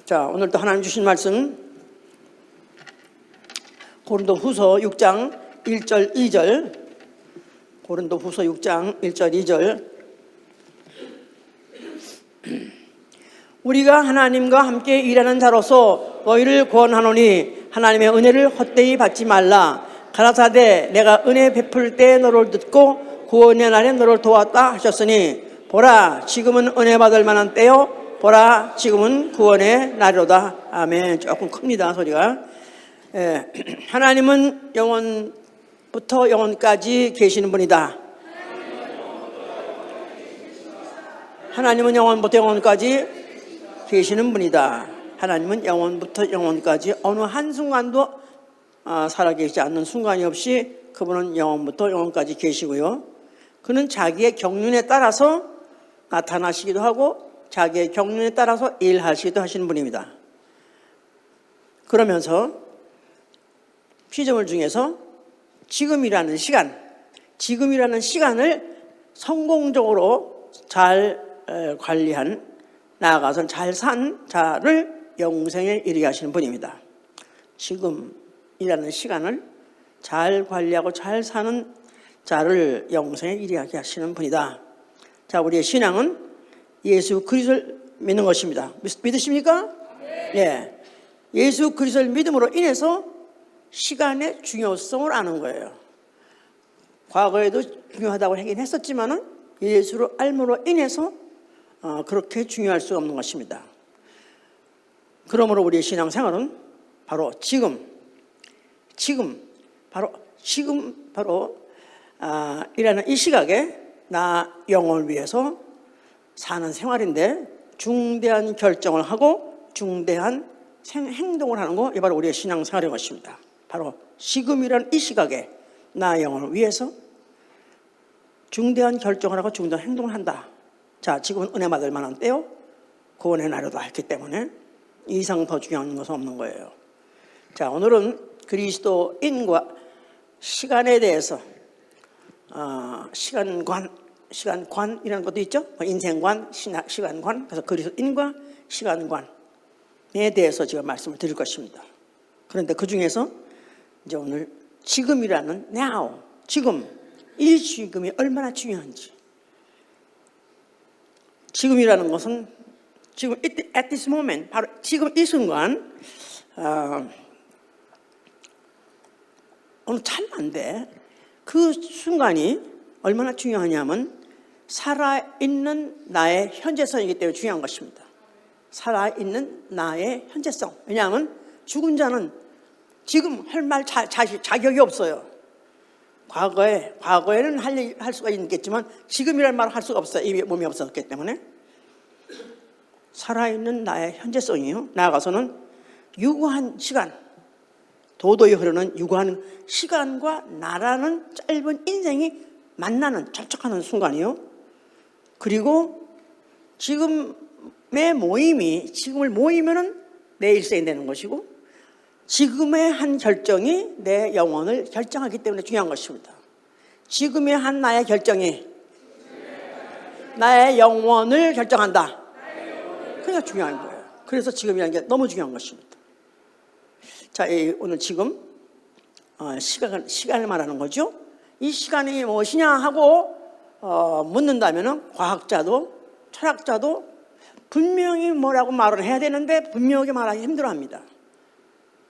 자, 오늘도 하나님 주신 말씀 고린도후서 6장 1절 2절. 고린도후서 6장 1절 2절. 우리가 하나님과 함께 일하는 자로서 너희를 권하노니 하나님의 은혜를 헛되이 받지 말라. 가라사대 내가 은혜 베풀 때 너를 듣고 구원의 날에 너를 도왔다 하셨으니 보라 지금은 은혜 받을 만한 때요 보라 지금은 구원의 날이로다. 아멘. 조금 큽니다 소리가. 하나님은 영원부터 영원까지 계시는 분이다. 하나님은 영원부터 영원까지 계시는 분이다. 하나님은 영원부터 영원까지 어느 한순간도 살아계시지 않는 순간이 없이 그분은 영원부터 영원까지 계시고요. 그는 자기의 경륜에 따라서 나타나시기도 하고 자기의 경륜에 따라서 일하시기도 하시는 분입니다. 그러면서 피조물 중에서 지금이라는 시간을 성공적으로 잘 관리한, 나아가서 잘 산 자를 영생에 이르게 하시는 분입니다. 지금이라는 시간을 잘 관리하고 잘 사는 자를 영생에 이르게 하시는 분이다. 자, 우리의 신앙은 예수 그리스도를 믿는 것입니다. 믿으십니까? 네. 예수 그리스도를 믿음으로 인해서 시간의 중요성을 아는 거예요. 과거에도 중요하다고 하긴 했었지만은 예수를 알므로 인해서 그렇게 중요할 수 없는 것입니다. 그러므로 우리의 신앙생활은 바로 이라는 이 시각에 나 영혼을 위해서 사는 생활인데 중대한 결정을 하고 중대한 행동을 하는 거, 이 바로 우리의 신앙생활인 것입니다. 바로 지금이라는 이 시각에 나 영혼을 위해서 중대한 결정을 하고 중대한 행동을 한다. 자, 지금은 은혜 받을 만한 때요 구원의 날이다 했기 때문에 이 이상 더 중요한 것은 없는 거예요. 자, 오늘은 그리스도인과 시간에 대해서 시간관이라는 것도 있죠. 인생관, 시간관. 그래서 그리스도인과 시간관에 대해서 제가 말씀을 드릴 것입니다. 그런데 그 중에서 이제 오늘 지금이라는 now, 이 지금이 얼마나 중요한지. 지금이라는 것은 지금 at this moment, 바로 지금 이 순간 오늘 찰나인데 그 순간이 얼마나 중요하냐면 살아있는 나의 현재성이기 때문에 중요한 것입니다. 살아있는 나의 현재성. 왜냐하면 죽은 자는 지금 할 말 자격이 없어요. 과거에는 할 수가 있겠지만 지금이라는 말을 할 수가 없어요. 이 몸이 없었기 때문에. 살아있는 나의 현재성이요. 나아가서는 유구한 시간, 도도히 흐르는 유구한 시간과 나라는 짧은 인생이 만나는, 접촉하는 순간이요. 그리고 지금의 지금을 모이면은 내 일생이 되는 것이고, 지금의 한 결정이 내 영혼을 결정하기 때문에 중요한 것입니다. 지금의 한 나의 결정이 나의 영혼을 결정한다. 그러니까 중요한 거예요. 그래서 지금이라는 게 너무 중요한 것입니다. 자, 오늘 지금 시간을 말하는 거죠. 이 시간이 무엇이냐 하고 묻는다면은 과학자도 철학자도 분명히 뭐라고 말을 해야 되는데 분명하게 말하기 힘들어합니다.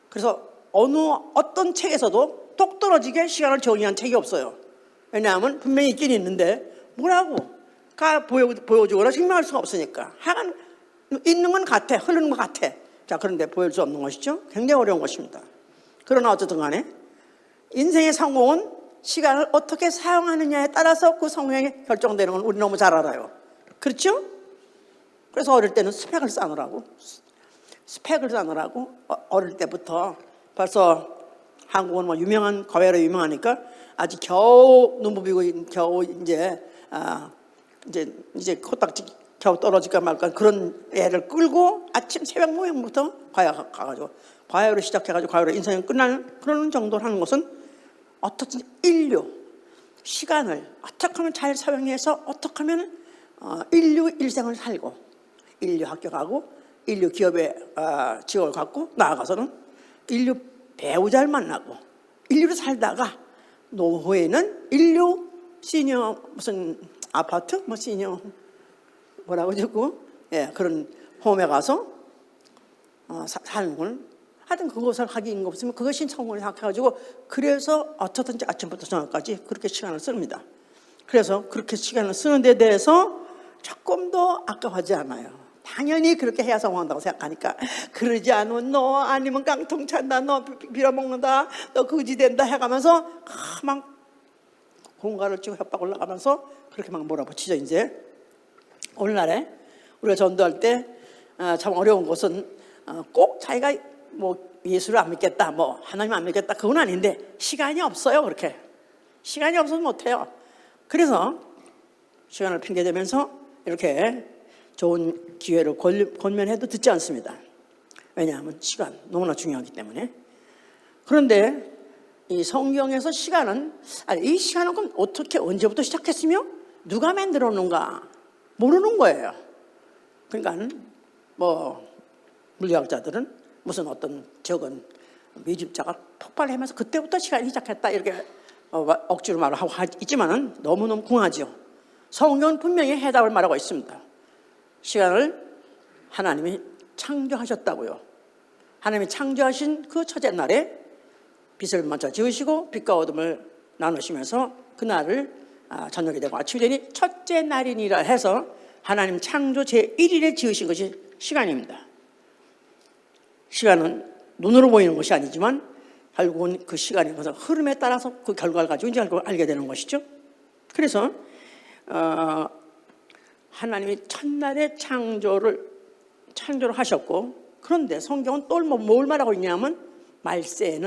그래서 어떤 책에서도 똑 떨어지게 시간을 정의한 책이 없어요. 왜냐하면 분명히 있긴 있는데 뭐라고 보여주거나 증명할 수가 없으니까. 하여간 있는 건 같아, 흐르는 것 같아. 자, 그런데 보여줄 수 없는 것이죠. 굉장히 어려운 것입니다. 그러나 어쨌든 간에 인생의 성공은 시간을 어떻게 사용하느냐에 따라서 그 성공이 결정되는 건 우리 너무 잘 알아요. 그렇죠? 그래서 어릴 때는 스펙을 쌓느라고 어릴 때부터 벌써 한국은 뭐 유명한 과외로 유명하니까 아직 겨우 눈 부비고 겨우 이제 코딱지 겨우 떨어질까 말까 그런 애를 끌고 아침 새벽 모양부터 과외 가가지고 과외로 시작해가지고 과외로 인생이 끝나는 그런 정도로 하는 것은 어떻든 시간을 어떻게 하면 잘 사용해서 어떻게 하면 인류 일생을 살고 인류 합격하고 인류 기업의 직업을 갖고 나아가서는 인류 배우자를 만나고 인류로 살다가 노후에는 인류 시니어 무슨 아파트 뭐 시니어 뭐라고 적고 그런 홈에 가서 사는 걸 하여튼 그것을 하기 없으면 그것이 성공을 생각해가지고 그래서 어쩌든지 아침부터 저녁까지 그렇게 시간을 씁니다. 그래서 그렇게 시간을 쓰는 데 대해서 조금 더 아까워하지 않아요. 당연히 그렇게 해야 성공한다고 생각하니까 그러지 않으면 너 아니면 깡통 찬다, 너 빌어먹는다, 너 거지 된다 해가면서 막 공갈을 치고 협박 올라가면서 그렇게 막 몰아붙이죠. 이제 오늘날에 우리가 전도할 때 참 어려운 것은 꼭 자기가 뭐 예수를 안 믿겠다, 뭐 하나님 안 믿겠다 그건 아닌데 시간이 없어요. 그렇게 시간이 없어서 못해요. 그래서 시간을 핑계대면서 이렇게 좋은 기회를 권면해도 듣지 않습니다. 왜냐하면 시간 너무나 중요하기 때문에. 그런데 이 성경에서 시간은 이 시간은 그럼 어떻게 언제부터 시작했으며 누가 만들어 놓은가 모르는 거예요. 그러니까 뭐 물리학자들은 무슨 어떤 적은 미집자가 폭발하면서 그때부터 시간이 시작했다 이렇게 억지로 말하고 있지만은 너무너무 궁하죠. 성경은 분명히 해답을 말하고 있습니다. 시간을 하나님이 창조하셨다고요. 하나님이 창조하신 그 첫째 날에 빛을 먼저 지으시고 빛과 어둠을 나누시면서 그날을 저녁이 되고 아침이 되니 첫째 날이니라 해서 하나님 창조 제1일에 지으신 것이 시간입니다. 시간은 눈으로 보이는 것이 아니지만 결국은 그 시간의 흐름에 따라서 그 결과를 가지고 이제 알게 되는 것이죠. 그래서 하나님이 첫날에 창조를 하셨고, 그런데 성경은 또 뭘 말하고 있냐면 말세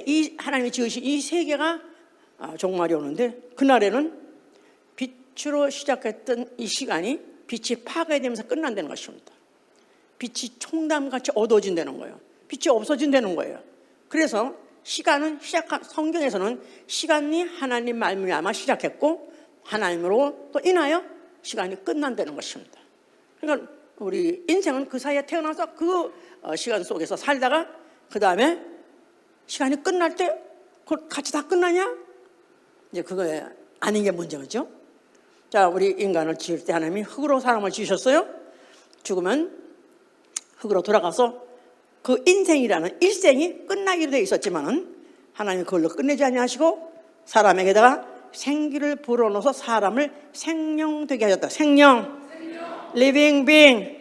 이 하나님이 지으신 이 세계가 종말이 오는데 그날에는 빛으로 시작했던 이 시간이 빛이 파괴되면서 끝난다는 것입니다. 빛이 총담같이 어두워진다는 거예요. 빛이 없어진다는 거예요. 그래서 시간은 성경에서는 시간이 하나님 말미암아 시작했고 하나님으로 또 인하여 시간이 끝난다는 것입니다. 그러니까 우리 인생은 그 사이에 태어나서 그 시간 속에서 살다가 그 다음에 시간이 끝날 때 그걸 같이 다 끝나냐? 이제 그거에 아닌 게 문제죠. 자, 우리 인간을 지을 때 하나님이 흙으로 사람을 지으셨어요. 죽으면 흙으로 돌아가서 그 인생이라는 일생이 끝나기로 되어 있었지만은 하나님이 그걸로 끝내지 아니하시고 사람에게다가 생기를 불어넣어서 사람을 생명되게 하셨다. 생명. living being,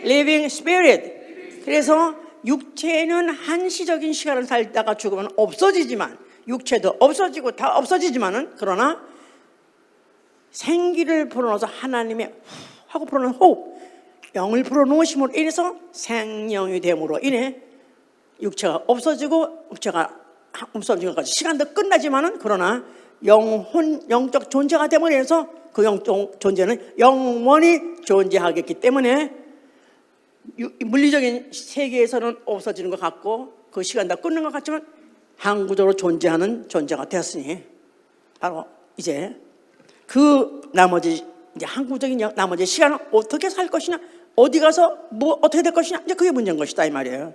living spirit. 그래서 육체는 한시적인 시간을 살다가 죽으면 없어지지만 육체도 없어지고 다 없어지지만은 그러나 생기를 불어넣어서 하나님의 하고 불어넣은 호흡, 영을 불어넣으심으로 인해서 생명이 됨으로 인해 육체가 없어지고 육체가 없어지는 것까지 시간도 끝나지만은 그러나 영적 존재가 됨으로 인해서 그 영적 존재는 영원히 존재하겠기 때문에 물리적인 세계에서는 없어지는 것 같고 그 시간 다 끊는 것 같지만 항구적으로 존재하는 존재가 되었으니 바로 이제 그 나머지 이제 항구적인 나머지 시간을 어떻게 살 것이냐, 어디 가서 뭐 어떻게 될 것이냐, 이제 그게 문제인 것이다 이 말이에요.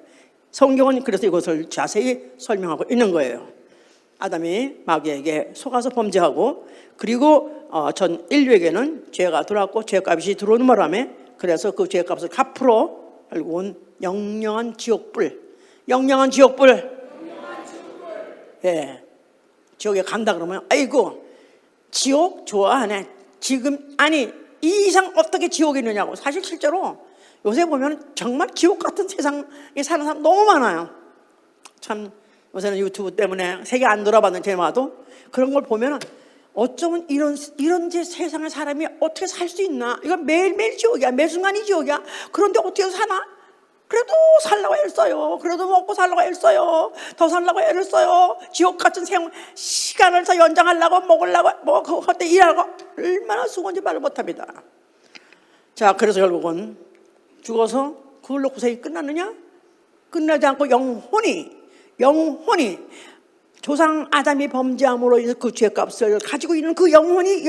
성경은 그래서 이것을 자세히 설명하고 있는 거예요. 아담이 마귀에게 속아서 범죄하고 그리고 전 인류에게는 죄가 들어왔고 죄값이 들어오는 바람에 그래서 그 죄값을 갚으러 결국은 영영한 지옥불. 예, 지옥에 간다 그러면 아이고 지옥 좋아하네. 지금 아니 이 이상 어떻게 지옥이 있느냐고. 사실 실제로 요새 보면 정말 지옥 같은 세상에 사는 사람 너무 많아요. 참 요새는 유튜브 때문에 세계 안 돌아봤는 테마도 그런 걸 보면 어쩌면 이런 세상의 사람이 어떻게 살 수 있나. 이건 매일매일 지옥이야. 매 순간이 지옥이야. 그런데 어떻게 사나? 그래도 살라고 애를 써요. 그래도 먹고 살라고 애를 써요. 더 살라고 애를 써요. 지옥 같은 시간을 더 연장하려고 먹으려고 뭐 그때 일하고 얼마나 수고인지 말을 못합니다. 자, 그래서 결국은 죽어서 그걸로 고생이 끝났느냐? 끝나지 않고 영혼이 조상 아담이 범죄함으로 인해서 그 죄값을 가지고 있는 그 영혼이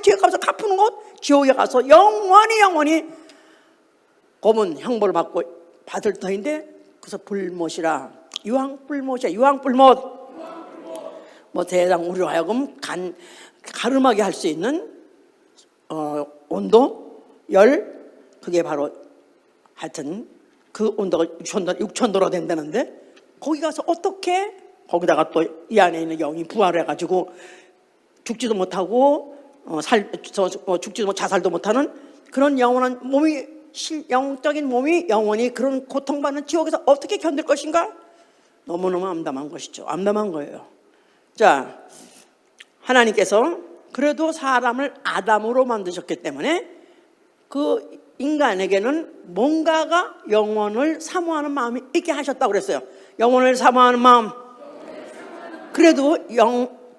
죄값을 갚는 곳 지옥에 가서 영원히 검은 형벌을 받을 터인데 그래서 불못이라 유황불못이야. 유황불못. 뭐 대장 우리로 하여금 가름하게 할 수 있는 온도, 열, 그게 바로 하여튼 그 온도가 6,000도로 된다는데 거기 가서 어떻게 거기다가 또 이 안에 있는 영이 부활을 해가지고 죽지도 못하고 죽지도 자살도 못하는 그런 영원한 몸이 영적인 몸이 영원히 그런 고통받는 지옥에서 어떻게 견딜 것인가? 너무너무 암담한 것이죠. 암담한 거예요. 자, 하나님께서 그래도 사람을 아담으로 만드셨기 때문에 그 인간에게는 뭔가가 영원을 사모하는 마음이 있게 하셨다고 그랬어요. 영원을 사모하는 마음. 그래도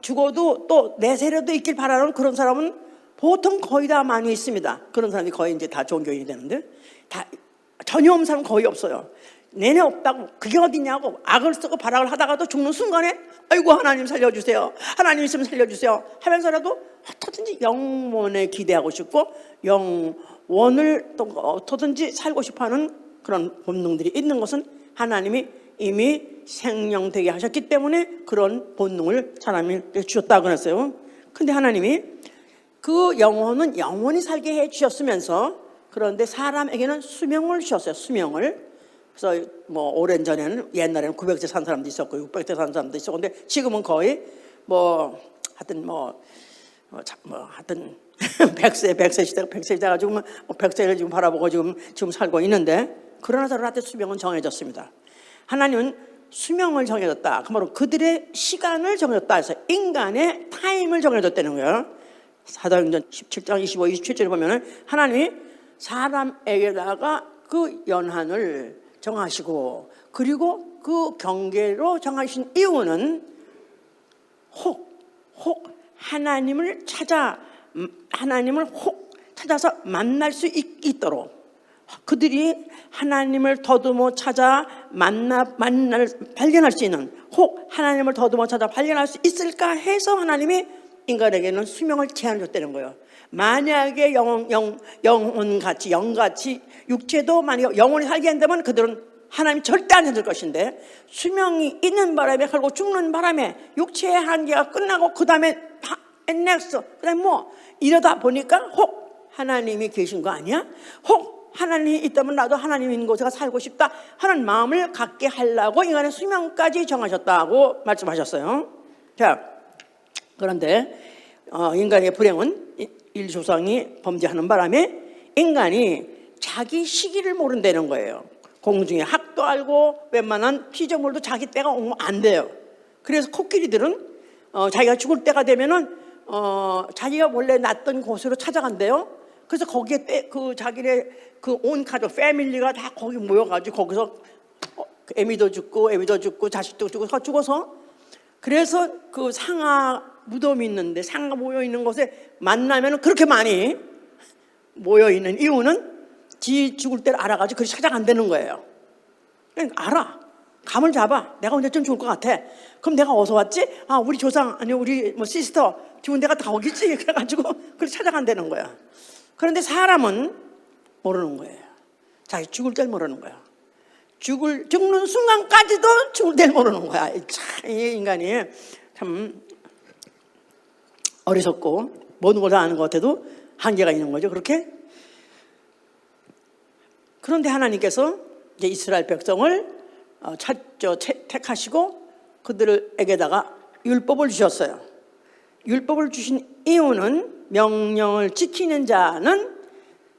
죽어도 또 내세라도 있길 바라는 그런 사람은 보통 거의 다 많이 있습니다. 그런 사람이 거의 이제 다 종교인이 되는데 다 전혀 없는 사람은 거의 없어요. 내내 없다고 그게 어디냐고 악을 쓰고 발악을 하다가도 죽는 순간에 아이고 하나님 살려주세요. 하나님 있으면 살려주세요 하면서라도 어떻든지 영원에 기대하고 싶고 영원을 또 어떻든지 살고 싶어하는 그런 본능들이 있는 것은 하나님이 이미 생명되게 하셨기 때문에 그런 본능을 사람에게 주셨다고 그랬어요. 근데 하나님이 그 영혼은 영원히 살게 해 주셨으면서 그런데 사람에게는 수명을 주셨어요. 수명을. 그래서 뭐 오랜 전에는 옛날에는 900세 산 사람도 있었고 600세 산 사람도 있었고 근데 지금은 거의 하여튼 하여튼 100세 시대가 100세 시대가 가지고 100세를 지금 바라보고 지금 살고 있는데 그러나 저러한테 수명은 정해졌습니다. 하나님은 수명을 정해줬다. 그 말은 그들의 시간을 정해줬다 해서 인간의 타임을 정해줬다는 거예요. 사도행전 17장 25, 27절에 보면 하나님이 사람에게다가 그 연한을 정하시고 그리고 그 경계로 정하신 이유는 혹 하나님을 찾아서 만날 수 있도록 그들이 하나님을 더듬어 찾아 발견할 수 있는 혹 하나님을 더듬어 찾아 발견할 수 있을까 해서 하나님이 인간에게는 수명을 제한해 줬다는 거예요. 만약에 영혼같이 영같이 육체도 만약에 영원히 살게 한다면 그들은 하나님 절대 안 해줄 것인데 수명이 있는 바람에 결국 죽는 바람에 육체의 한계가 끝나고 그 다음에 넥스트 그다음에 이러다 보니까 혹 하나님이 계신 거 아니야? 혹 하나님이 있다면 나도 하나님 있는 곳에 살고 싶다 하는 마음을 갖게 하려고 인간의 수명까지 정하셨다고 말씀하셨어요. 자, 그런데 인간의 불행은 인조상이 범죄하는 바람에 인간이 자기 시기를 모른다는 거예요. 공중의 학도 알고 웬만한 피조물도 자기 때가 오면 안 돼요. 그래서 코끼리들은 자기가 죽을 때가 되면은 자기가 원래 났던 곳으로 찾아간대요. 그래서 거기에 자기네 온 가족 패밀리가 다 거기 모여가지고 거기서 애미도 죽고 자식도 죽어서 그래서 그 상아 무덤이 있는데 상아 모여 있는 곳에 만나면 그렇게 많이 모여 있는 이유는 지 죽을 때를 알아가지고 그렇게 찾아간다는 거예요. 그러니까 알아. 감을 잡아. 내가 언제쯤 죽을 것 같아. 그럼 내가 어디서 왔지? 우리 조상 아니 우리 시스터 죽은 데가 다 거기지. 그래가지고 그렇게 찾아간다는 거야. 그런데 사람은 모르는 거예요. 자기 죽을 때를 모르는 거야. 죽는 순간까지도 죽을 때를 모르는 거야. 참, 이 인간이 참 어리석고 모든 걸 다 아는 것 같아도 한계가 있는 거죠. 그렇게? 그런데 하나님께서 이제 이스라엘 백성을 택하시고 그들에게다가 율법을 주셨어요. 율법을 주신 이유는 명령을 지키는 자는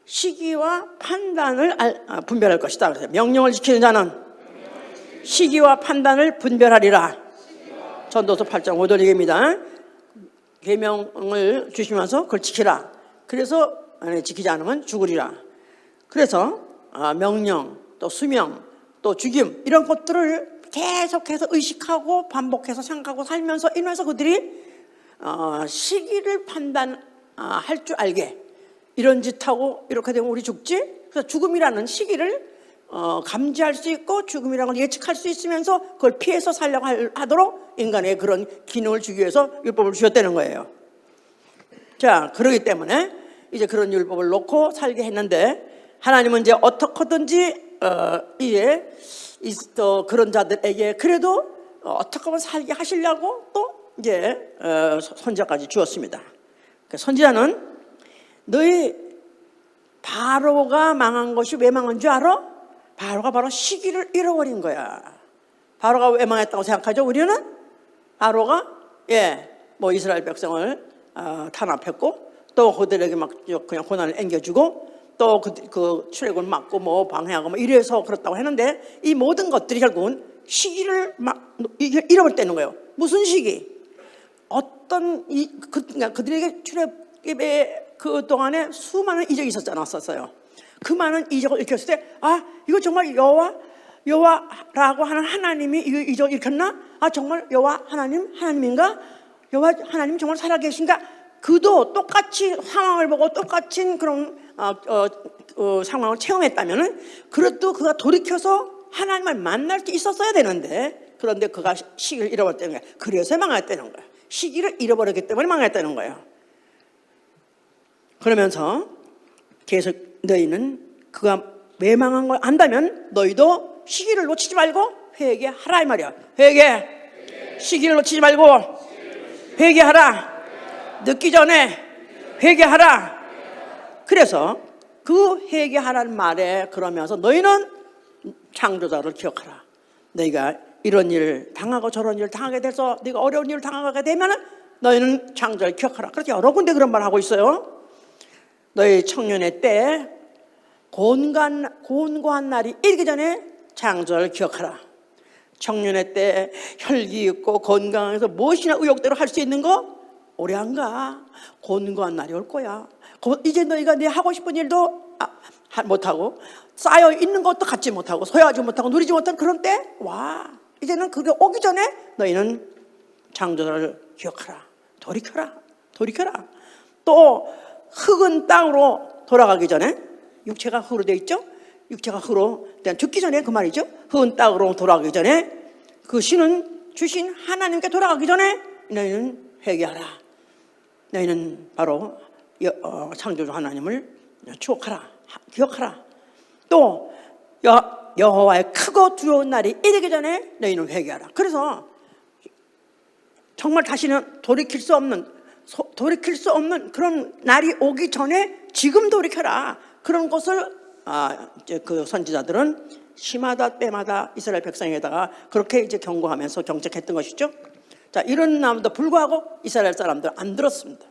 시기와 판단을 분별할 것이다. 그래서 명령을 지키는 자는 시기와 판단을 분별하리라. 전도서 8장 5절 얘기입니다. 계명을 주시면서 그걸 지키라. 그래서 지키지 않으면 죽으리라. 그래서 명령, 또 수명, 또 죽임 이런 것들을 계속해서 의식하고 반복해서 생각하고 살면서 인해서 그들이 시기를 판단할 줄 알게 이런 짓하고 이렇게 되면 우리 죽지? 그래서 죽음이라는 시기를 감지할 수 있고 죽음이라는 걸 예측할 수 있으면서 그걸 피해서 살려고 하도록 인간의 그런 기능을 주기 위해서 율법을 주셨다는 거예요. 자, 그러기 때문에 이제 그런 율법을 놓고 살게 했는데 하나님은 이제 어떻게든지 이제 그런 자들에게 그래도 어떻게 하면 살게 하시려고 또 이제 선지자까지 주었습니다. 선지자는 너희 바로가 망한 것이 왜 망한 줄 알아? 바로가 바로 시기를 잃어버린 거야. 바로가 왜 망했다고 생각하죠? 우리는 바로가 뭐 이스라엘 백성을 탄압했고 또 그들에게 막 그냥 고난을 안겨주고 또 그 출애굽을 막고 뭐 방해하고 뭐 이래서 그렇다고 했는데 이 모든 것들이 결국은 시기를 막 잃어버렸다는 거예요. 무슨 시기? 어떤 그들에게 출애굽의 그 동안에 수많은 이적이 있었어요. 그 많은 이적을 일으켰을 때 이거 정말 여호와라고 하는 하나님이 이 이적을 일으켰나? 정말 여호와 하나님인가? 여호와 하나님 정말 살아계신가? 그도 똑같이 상황을 보고 똑같은 그런 상황을 체험했다면은 그래도 그가 돌이켜서 하나님을 만날 수 있었어야 되는데 그런데 그가 시기를 잃어버렸다는 거야. 그래서 망했다는 거야. 시기를 잃어버렸기 때문에 망했다는 거예요. 그러면서 계속 너희는 그가 왜 망한 걸 안다면 너희도 시기를 놓치지 말고 회개하라 이 말이야. 시기를 놓치지 말고 회개하라. 늦기 전에 회개하라. 그래서 그 회개하라는 말에 그러면서 너희는 창조자를 기억하라. 너희가 이런 일을 당하고 저런 일을 당하게 돼서 네가 어려운 일을 당하게 되면 너희는 창조자를 기억하라. 그렇게 여러 군데 그런 말 하고 있어요. 너희 청년의 때 곤고한 날이 이르기 전에 창조자를 기억하라. 청년의 때 혈기 있고 건강해서 무엇이나 의욕대로 할 수 있는 거 오래 안 가. 곤고한 날이 올 거야. 이제 너희가 네 하고 싶은 일도 못하고 쌓여 있는 것도 갖지 못하고 소유하지 못하고 누리지 못한 그런 때 와. 이제는 그게 오기 전에 너희는 창조자를 기억하라. 돌이켜라. 또 흙은 땅으로 돌아가기 전에 육체가 흙으로 되어 있죠. 육체가 흙으로 죽기 전에 그 말이죠. 흙은 땅으로 돌아가기 전에 그 신은 주신 하나님께 돌아가기 전에 너희는 회개하라. 너희는 바로 창조주 하나님을 추억하라. 기억하라. 또 여호와의 크고 두려운 날이 이르기 전에 너희는 회개하라. 그래서 정말 다시는 돌이킬 수 없는 그런 날이 오기 전에 지금 돌이켜라. 그런 것을 이제 그 선지자들은 시마다 때마다 이스라엘 백성에다가 그렇게 이제 경고하면서 경책했던 것이죠. 자, 이런 남도 불구하고 이스라엘 사람들 안 들었습니다.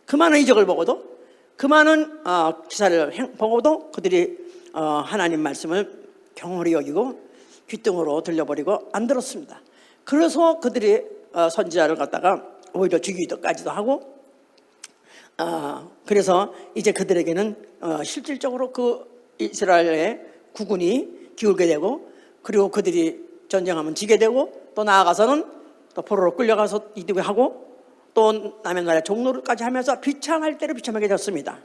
그 많은 이적을 보고도 그 많은 기사를 보고도 그들이 하나님 말씀을 경홀히 여기고 귓등으로 들려버리고 안 들었습니다. 그래서 그들이 선지자를 갖다가 오히려 죽이기까지도 하고 그래서 이제 그들에게는 실질적으로 그 이스라엘의 국군이 기울게 되고 그리고 그들이 전쟁하면 지게 되고 또 나아가서는 또 포로로 끌려가서 이득을 하고 또 남의 나라의 종로를까지 하면서 비참할 때를 비참하게 되었습니다.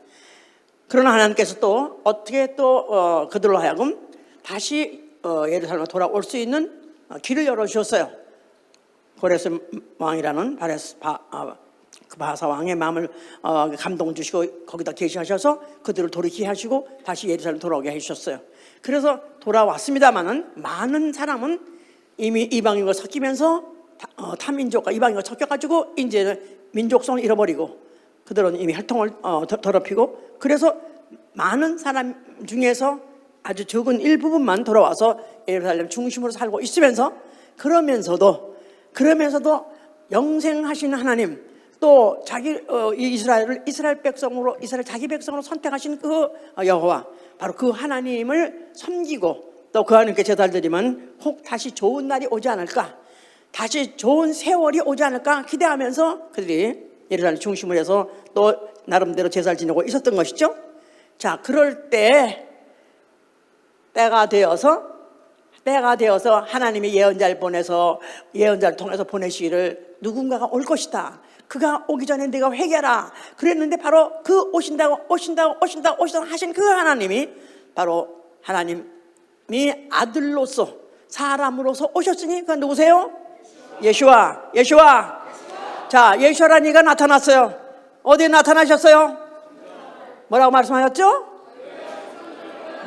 그러나 하나님께서 또 어떻게 또 그들로 하여금 다시 예루살렘에 돌아올 수 있는 길을 열어주셨어요. 고레스 왕이라는 그 바사 왕의 마음을 감동 주시고 거기다 계시하셔서 그들을 돌이키게 하시고 다시 예루살렘 돌아오게 해주셨어요. 그래서 돌아왔습니다마는 많은 사람은 이미 이방인과 섞이면서 타민족과 이방인과 섞여가지고 이제는 민족성을 잃어버리고 그들은 이미 혈통을 더럽히고 그래서 많은 사람 중에서 아주 적은 일부분만 돌아와서 예루살렘 중심으로 살고 있으면서 그러면서도 영생하신 하나님 또 자기 이스라엘 백성으로 이스라엘 자기 백성으로 선택하신 그 여호와 바로 그 하나님을 섬기고 또 그 하나님께 제사를 드리면 혹 다시 좋은 날이 오지 않을까 다시 좋은 세월이 오지 않을까 기대하면서 그들이 예루살렘 중심으로 해서 또 나름대로 제사를 지내고 있었던 것이죠. 자, 그럴 때가 되어서 하나님이 예언자를 통해서 보내시기를 누군가가 올 것이다. 그가 오기 전에 네가 회개하라. 그랬는데 바로 그 오신다고 하신 그 하나님이 바로 하나님이 아들로서 사람으로서 오셨으니 그건 누구세요? 예수와. 자, 예수라는 이가 나타났어요. 어디에 나타나셨어요? 뭐라고 말씀하셨죠?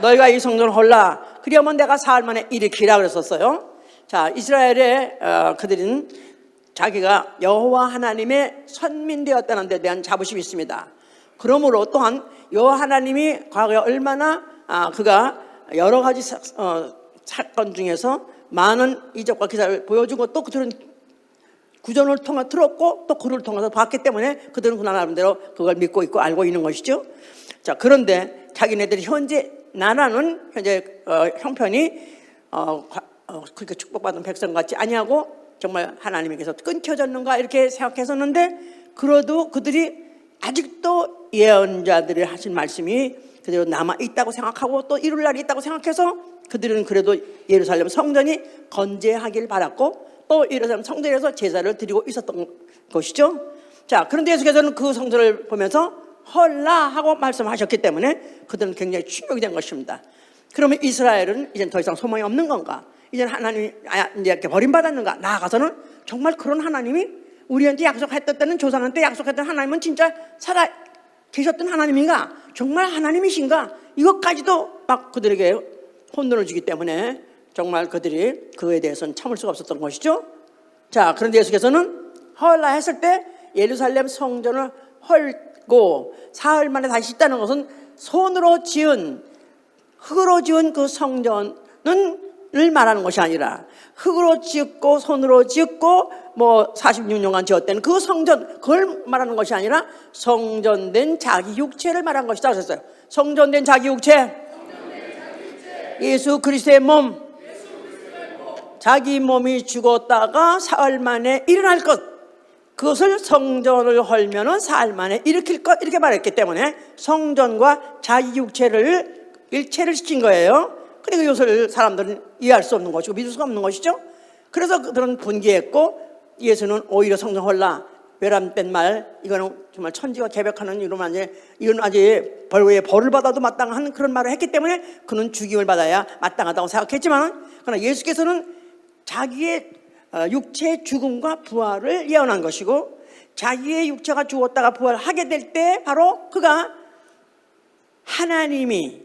너희가 이 성전을 헐라. 그러면 내가 사흘 만에 일으키라 그랬었어요. 자, 이스라엘의 그들은 자기가 여호와 하나님의 선민되었다는 데 대한 자부심이 있습니다. 그러므로 또한 여호와 하나님이 과거에 얼마나 그가 여러 가지 사건 중에서 많은 이적과 기사를 보여주고 또 그들은 구전을 통해 들었고 또 그를 통해서 봤기 때문에 그들은 그 나름대로 그걸 믿고 있고 알고 있는 것이죠. 자, 그런데 자기네들이 현재 나라는 현재 형편이 그렇게 축복받은 백성 같지 아니하고 정말 하나님에게서 끊겨졌는가 이렇게 생각했었는데, 그래도 그들이 아직도 예언자들이 하신 말씀이 그대로 남아있다고 생각하고 또 이룰 날이 있다고 생각해서 그들은 그래도 예루살렘 성전이 건재하길 바랐고 또 예루살렘 성전에서 제사를 드리고 있었던 것이죠. 자, 그런데 예수께서는 그 성전을 보면서 헐라 하고 말씀하셨기 때문에 그들은 굉장히 충격이 된 것입니다. 그러면 이스라엘은 이제 더 이상 소망이 없는 건가? 이제는 하나님이 이제 이렇게 버림받았는가? 나아가서는 정말 그런 하나님이 우리한테 약속했던 조상한테 약속했던 하나님은 진짜 살아 계셨던 하나님인가? 정말 하나님이신가? 이것까지도 막 그들에게 혼돈을 주기 때문에 정말 그들이 그에 대해서는 참을 수가 없었던 것이죠. 자, 그런데 예수께서는 헐라 했을 때 예루살렘 성전을 헐고 사흘 만에 다시 짓다는 것은 손으로 지은 흙으로 지은 그 성전을 말하는 것이 아니라 흙으로 짓고 손으로 짓고 뭐 46년간 지었다는 그 성전, 그걸 말하는 것이 아니라 성전된 자기 육체를 말한 것이다 하셨어요. 성전된 자기 육체, 예수 그리스도의 몸, 자기 몸이 죽었다가 사흘 만에 일어날 것, 그것을 성전을 헐면은 사흘 만에 일으킬 것, 이렇게 말했기 때문에 성전과 자기 육체를 일체를 시킨 거예요. 그러니까 이것을 사람들은 이해할 수 없는 것이고 믿을 수가 없는 것이죠. 그래서 그들은 분개했고 예수는 오히려 성전 헐라, 외람된 말, 이거는 정말 천지가 개벽하는 이건 아직 벌을 받아도 마땅한 그런 말을 했기 때문에 그는 죽임을 받아야 마땅하다고 생각했지만, 그러나 예수께서는 자기의 육체의 죽음과 부활을 예언한 것이고, 자기의 육체가 죽었다가 부활하게 될 때 바로 그가 하나님이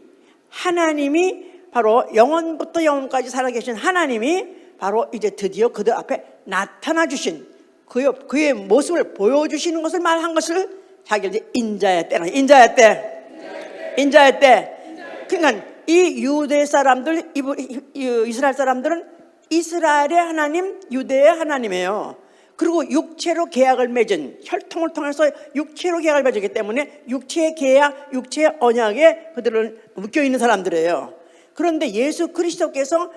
바로 영원부터 영원까지 살아계신 하나님이 바로 이제 드디어 그들 앞에 나타나 주신 그의 모습을 보여주시는 것을 말한 것을 자기가 인자의 때라. 인자의 때. 그러니까 이 유대 사람들, 이스라엘 사람들은 이스라엘의 하나님, 유대의 하나님이에요. 그리고 육체로 계약을 맺은, 혈통을 통해서 육체로 계약을 맺었기 때문에 육체의 계약, 육체의 언약에 그들은 묶여있는 사람들이에요. 그런데 예수 그리스도께서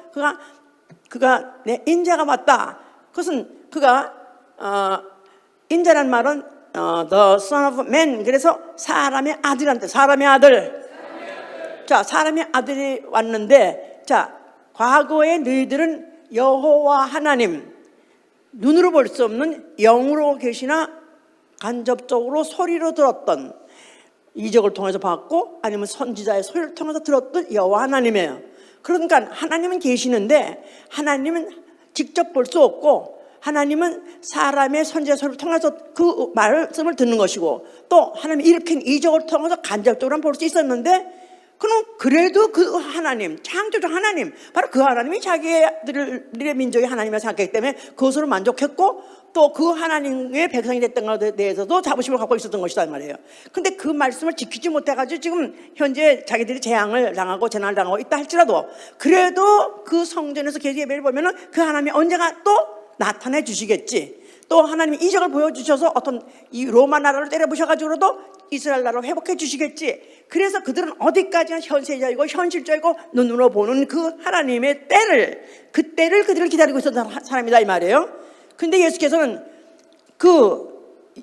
그가 내 인자가 맞다. 그것은 그가 인자란 말은 the son of man, 그래서 사람의 아들한테, 사람의 아들. 자, 사람의 아들이 왔는데, 자, 과거에 너희들은 여호와 하나님, 눈으로 볼 수 없는 영으로 계시나 간접적으로 소리로 들었던, 이적을 통해서 봤고 아니면 선지자의 소리를 통해서 들었던 여호와 하나님이에요. 그러니까 하나님은 계시는데 하나님은 직접 볼 수 없고, 하나님은 사람의 선지자 소리를 통해서 그 말씀을 듣는 것이고, 또 하나님이 일으킨 이적을 통해서 간접적으로 볼 수 있었는데, 그럼 그래도 그 하나님, 창조주 하나님, 바로 그 하나님이 자기들의 민족의 하나님을 생각했기 때문에 그것으로 만족했고, 또 그 하나님의 백성이 됐던 것에 대해서도 자부심을 갖고 있었던 것이다 말이에요. 근데 그 말씀을 지키지 못해가지고 지금 현재 자기들이 재앙을 당하고 재난을 당하고 있다 할지라도, 그래도 그 성전에서 계속 예배를 보면은 그 하나님이 언젠가 또 나타내 주시겠지. 또 하나님이 이적을 보여주셔서 어떤 이 로마 나라를 때려부셔가지고도 이스라엘 나라를 회복해 주시겠지. 그래서 그들은 어디까지나 현세적이고 현실적이고 눈으로 보는 그 하나님의 때를, 그 때를 그들을 기다리고 있었던 사람이다 이 말이에요. 근데 예수께서는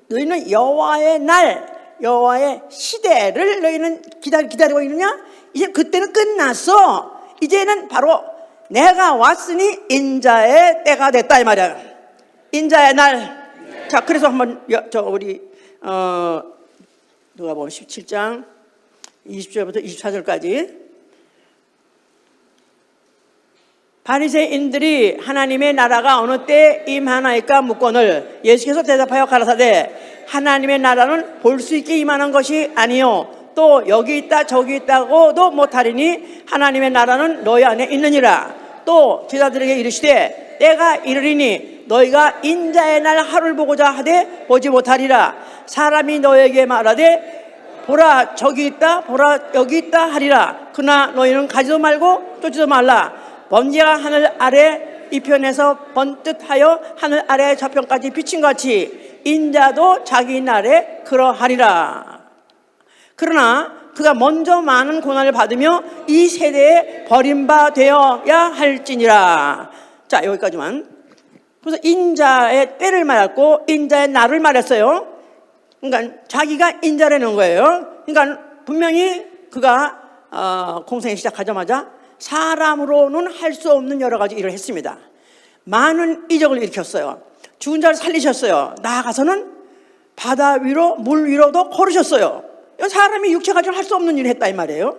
너희는 여호와의 날, 여호와의 시대를 너희는 기다리고 있느냐? 이제 그때는 끝났어. 이제는 바로 내가 왔으니 인자의 때가 됐다 이 말이야. 인자의 날. 자, 그래서 한번 우리 누가 보면 17장 20절부터 24절까지 바리새인들이 하나님의 나라가 어느 때 임하나이까 묻거늘 예수께서 대답하여 가라사대 하나님의 나라는 볼 수 있게 임하는 것이 아니요 또 여기 있다 저기 있다고도 못하리니 하나님의 나라는 너희 안에 있느니라. 또 제자들에게 이르시되 때가 이르리니 너희가 인자의 날 하루를 보고자 하되 보지 못하리라. 사람이 너에게 말하되 보라 저기 있다 보라 여기 있다 하리라. 그러나 너희는 가지도 말고 쫓지도 말라. 번개가 하늘 아래 이편에서 번뜩하여 하늘 아래 저편까지 비친 같이 인자도 자기 날에 그러하리라. 그러나 그가 먼저 많은 고난을 받으며 이 세대에 버림받아야 할지니라. 자, 여기까지만. 그래서 인자의 때를 말했고 인자의 날을 말했어요. 그러니까 자기가 인자라는 거예요. 그러니까 분명히 그가 공생을 시작하자마자 사람으로는 할 수 없는 여러 가지 일을 했습니다. 많은 이적을 일으켰어요. 죽은 자를 살리셨어요. 나아가서는 바다 위로 물 위로도 걸으셨어요. 사람이 육체 가지고 할 수 없는 일을 했다 이 말이에요.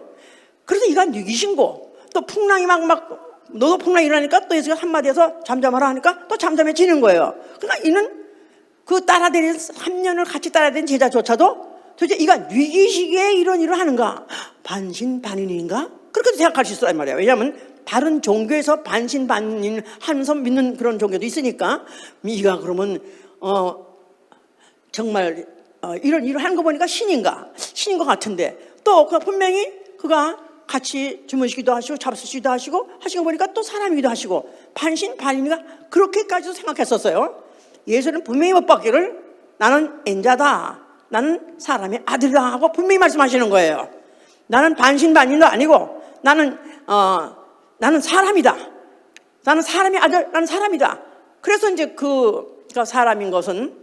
그래서 이가 뉘기신고 또 풍랑이 막 너도 풍랑이 일어나니까 또 예수가 한마디에서 잠잠하라 하니까 또 잠잠해지는 거예요. 그러니까 이는 그 따라다니는 3년을 같이 따라다니는 제자조차도 도대체 이가 뉘기시기에 이런 일을 하는가? 반신반인인가? 그렇게도 생각할 수 있어요 말이에요. 왜냐하면 다른 종교에서 반신반인 하면서 믿는 그런 종교도 있으니까 이가 그러면 정말 이런 일을 하는 거 보니까 신인 것 같은데 또 분명히 그가 같이 주무시기도 하시고 잡수시기도 하시고 하신 거 보니까 또 사람이기도 하시고 반신반인인가 그렇게까지도 생각했었어요. 예수는 분명히 못 받기를 나는 인자다 나는 사람의 아들이다 하고 분명히 말씀하시는 거예요. 나는 반신반인도 아니고 나는 사람이다. 나는 사람의 아들, 나는 사람이다. 그래서 이제 그가 사람인 것은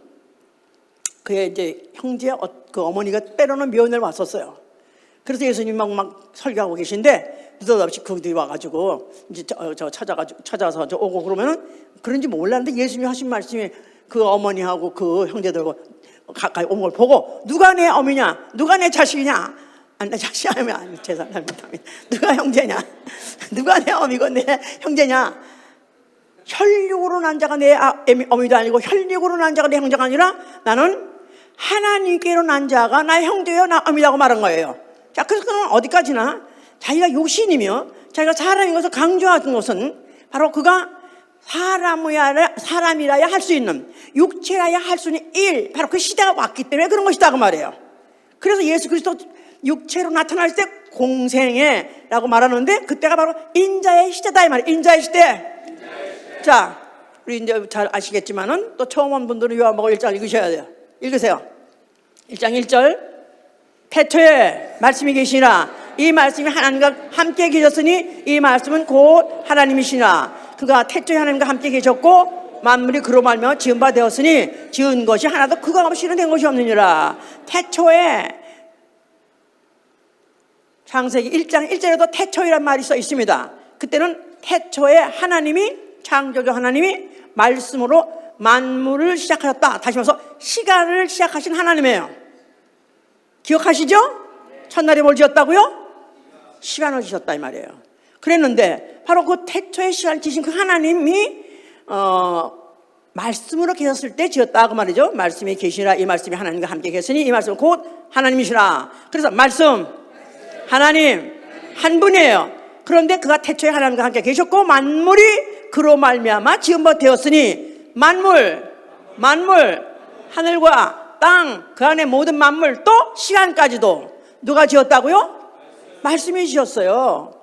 그의 이제 형제 그 어머니가 때로는 면회를 왔었어요. 그래서 예수님이 막 설교하고 계신데 느닷없이 그들이 와가지고 이제 찾아서 오고 그러면은 그런지 몰랐는데 예수님이 하신 말씀이 그 어머니하고 그 형제들하고 가까이 온 걸 보고 누가 내 어미냐, 누가 내 자식이냐. 내 자식이 아니면 죄송합니다. 누가 형제냐? 누가 내 어미고 내 형제냐? 혈육으로 난 자가 내 어미도 아니고 혈육으로 난 자가 내 형제가 아니라 나는 하나님께로 난 자가 나의 형제요 나 어미라고 말한 거예요. 자, 그래서 그는 어디까지나 자기가 육신이며 자기가 사람인 것을 강조하는 것은 바로 그가 사람이라야 할 수 있는 육체라야 할 수 있는 일 바로 그 시대가 왔기 때문에 그런 것이다 그 말이에요. 그래서 예수 그리스도 육체로 나타날 때 공생애라고 말하는데 그때가 바로 인자의 시대다 이 말이에요. 인자의 시대. 자, 우리 이제 잘 아시겠지만은 또 처음 온 분들은 요한복음 1장 읽으셔야 돼요. 읽으세요. 1장 1절. 태초에 말씀이 계시니라. 이 말씀이 하나님과 함께 계셨으니 이 말씀은 곧 하나님이시니라. 그가 태초에 하나님과 함께 계셨고 만물이 그로 말미암아 지은 바 되었으니 지은 것이 하나도 그가 없이는 된 것이 없느니라. 태초에 창세기 1장 1절에도 태초이란 말이 써 있습니다. 그때는 태초에 하나님이 창조주 하나님이 말씀으로 만물을 시작하셨다. 다시 말해서 시간을 시작하신 하나님이에요. 기억하시죠? 첫날에 뭘 지었다고요? 시간을 지셨다 이 말이에요. 그랬는데 바로 그 태초의 시간을 지신 그 하나님이 말씀으로 계셨을 때 지었다 그 말이죠. 말씀이 계시라. 이 말씀이 하나님과 함께 계시니 이 말씀은 곧 하나님이시라. 그래서 말씀 하나님 한 분이에요. 그런데 그가 태초에 하나님과 함께 계셨고 만물이 그로 말미암아 지은 바 되었으니 만물 하늘과 땅 그 안에 모든 만물 또 시간까지도 누가 지었다고요? 말씀이 지었어요.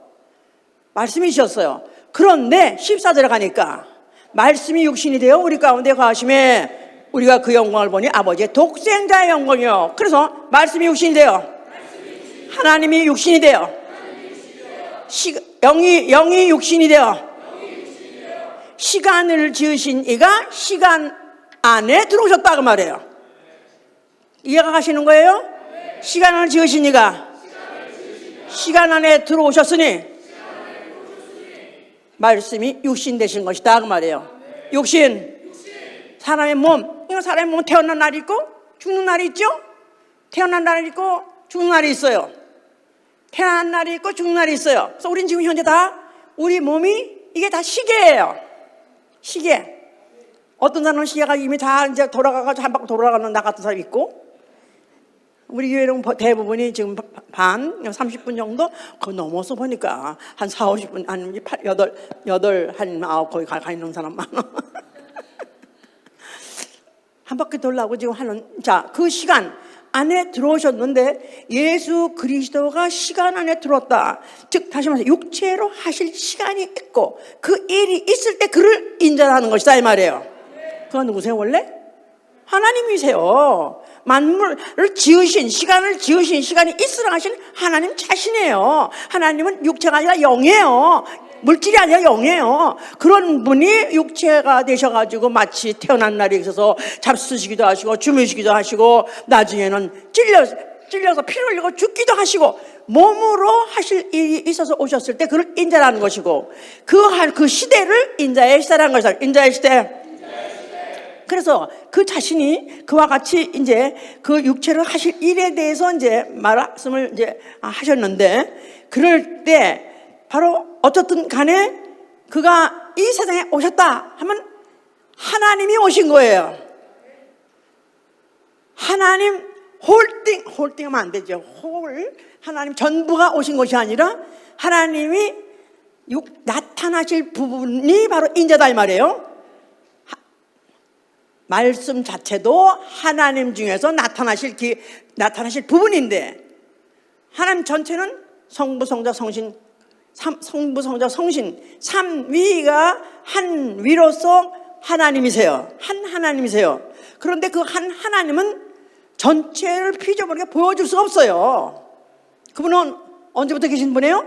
말씀이 지었어요. 그런데 14절에 가니까 말씀이 육신이 되어 우리 가운데 거하심에 우리가 그 영광을 보니 아버지의 독생자의 영광이요. 그래서 말씀이 육신이 되어 하나님이 육신이 되어 영이 육신이 되어 시간을 지으신 이가 시간 안에 들어오셨다 그 말이에요. 이해가 가시는 거예요? 시간을 지으신 이가 시간 안에 들어오셨으니 말씀이 육신 되신 것이다 그 말이에요. 육신 사람의 몸, 이거 사람의 몸은 태어난 날이 있고 죽는 날이 있죠? 태어난 날이 있고 죽는 날이 있어요. 태어난 날이 있고 죽는 날이 있어요. 그래서 우린 지금 현재 다 우리 몸이 이게 다 시계예요. 시계. 어떤 사람은 시계가 이미 다 이제 돌아가가지고 한 바퀴 돌아가는 나 같은 사람이 있고 우리 교회는 대부분이 지금 반, 30분 정도? 그거 넘어서 보니까 한 4, 50분, 한 8, 한 9, 거기 가 있는 사람 많아. 한 바퀴 돌라고 지금 하는, 자, 그 시간 안에 들어오셨는데 예수 그리스도가 시간 안에 들어왔다. 즉, 다시 말해서 육체로 하실 시간이 있고 그 일이 있을 때 그를 인정하는 것이다, 이 말이에요. 그가 누구세요, 원래? 하나님이세요. 만물을 지으신, 시간을 지으신, 시간이 있으라 하신 하나님 자신이에요. 하나님은 육체가 아니라 영이에요. 물질이 아니라 영이에요. 그런 분이 육체가 되셔가지고 마치 태어난 날이 있어서 잡수시기도 하시고 주무시기도 하시고 나중에는 찔려서 피 흘리고 죽기도 하시고 몸으로 하실 일이 있어서 오셨을 때 그를 인자라는 것이고 그 시대를 인자의 시대라는 것이다. 인자의 시대. 그래서 그 자신이 그와 같이 이제 그 육체를 하실 일에 대해서 이제 말씀을 이제 하셨는데 그럴 때 바로 어쨌든 간에 그가 이 세상에 오셨다 하면 하나님이 오신 거예요. 하나님 홀딩하면 안 되죠. 하나님 전부가 오신 것이 아니라 하나님이 나타나실 부분이 바로 인자다 이 말이에요. 말씀 자체도 하나님 중에서 나타나실 부분인데 하나님 전체는 성부, 성자, 성신, 삼위가 한 위로서 하나님이세요. 한 하나님이세요. 그런데 그 한 하나님은 전체를 피조물에게 보여줄 수가 없어요. 그분은 언제부터 계신 분이에요?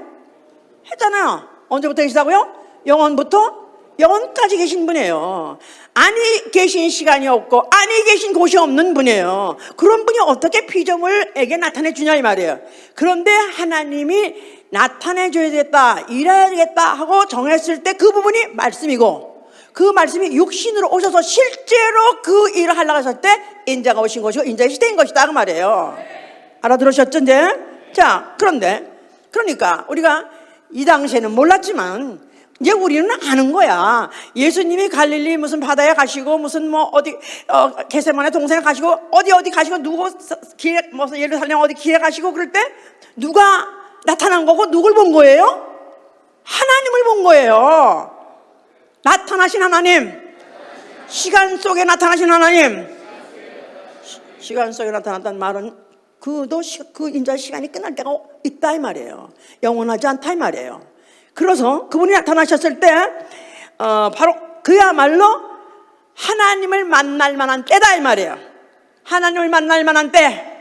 했잖아요. 언제부터 계시다고요? 영원부터 영원까지 계신 분이에요. 아니 계신 시간이 없고 아니 계신 곳이 없는 분이에요. 그런 분이 어떻게 피조물에게 나타내 주냐 이 말이에요. 그런데 하나님이 나타내 줘야 되겠다, 일해야 되겠다 하고 정했을 때 그 부분이 말씀이고 그 말씀이 육신으로 오셔서 실제로 그 일을 하려고 했을 때 인자가 오신 것이고 인자의 시대인 것이다 그 말이에요. 알아들으셨죠 이제? 자, 그러니까 우리가 이 당시에는 몰랐지만 이제 우리는 아는 거야. 예수님이 갈릴리 무슨 바다에 가시고 무슨 뭐 어디 게세마네 동생에 가시고 어디 가시고 누구 길에 무슨 예루살렘 어디 길에 가시고 그럴 때 누가 나타난 거고 누굴 본 거예요? 하나님을 본 거예요. 나타나신 하나님, 시간 속에 나타나신 하나님. 시간 속에 나타났다는 말은 그 인자의 시간이 끝날 때가 있다 이 말이에요. 영원하지 않다 이 말이에요. 그래서 그분이 나타나셨을 때 바로 그야말로 하나님을 만날 만한 때다 이 말이에요. 하나님을 만날 만한 때.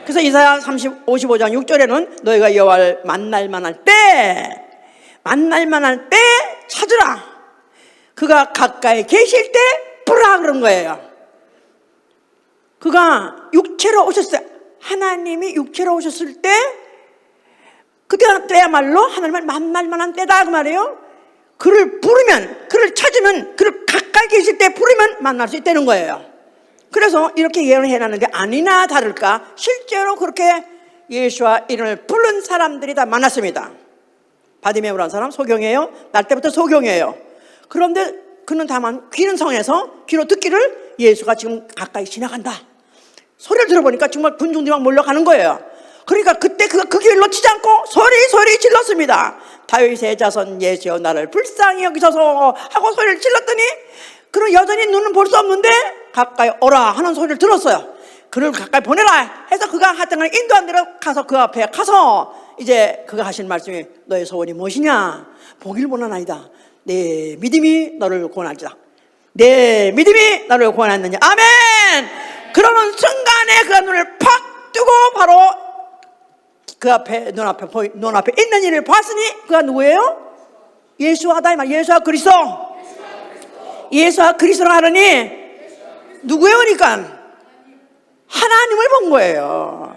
그래서 이사야 55장 6절에는 너희가 여호와를 만날 만할 때 찾으라. 그가 가까이 계실 때 부르라 그런 거예요. 그가 육체로 오셨어요. 하나님이 육체로 오셨을 때 그때야말로 하나님을 만날 만한 때다 그 말이에요. 그를 부르면, 그를 찾으면, 그를 가까이 계실 때 부르면 만날 수 있다는 거예요. 그래서 이렇게 예언을 해놨는데 아니나 다를까 실제로 그렇게 예수와 이름을 부른 사람들이 다 많았습니다. 바디메오라는 사람 소경이에요. 날 때부터 소경이에요. 그런데 그는 다만 귀는 성에서 귀로 듣기를 예수가 지금 가까이 지나간다. 소리를 들어보니까 정말 군중들이 막 몰려가는 거예요. 그러니까 그때 그가 그 길을 놓치지 않고 소리 질렀습니다. 다윗의 자손 예수여 나를 불쌍히 여기소서 하고 소리를 질렀더니 그는 여전히 눈은 볼 수 없는데 가까이 오라 하는 소리를 들었어요. 그를 가까이 보내라 해서 그가 하여튼 인도한 대로 가서 그 앞에 가서 이제 그가 하신 말씀이 너의 소원이 무엇이냐? 보기를 원하나이다. 내 믿음이 너를 구원할지다. 내 믿음이 너를 구원하느냐. 아멘. 그러는 순간에 그가 눈을 팍 뜨고 바로 그 앞에 눈앞에 있는 일을 봤으니 그가 누구예요? 예수하다 이 말. 예수와 그리스도. 예수와 그리스도를 하느니 누구예요? 그러니까 하나님을 본 거예요.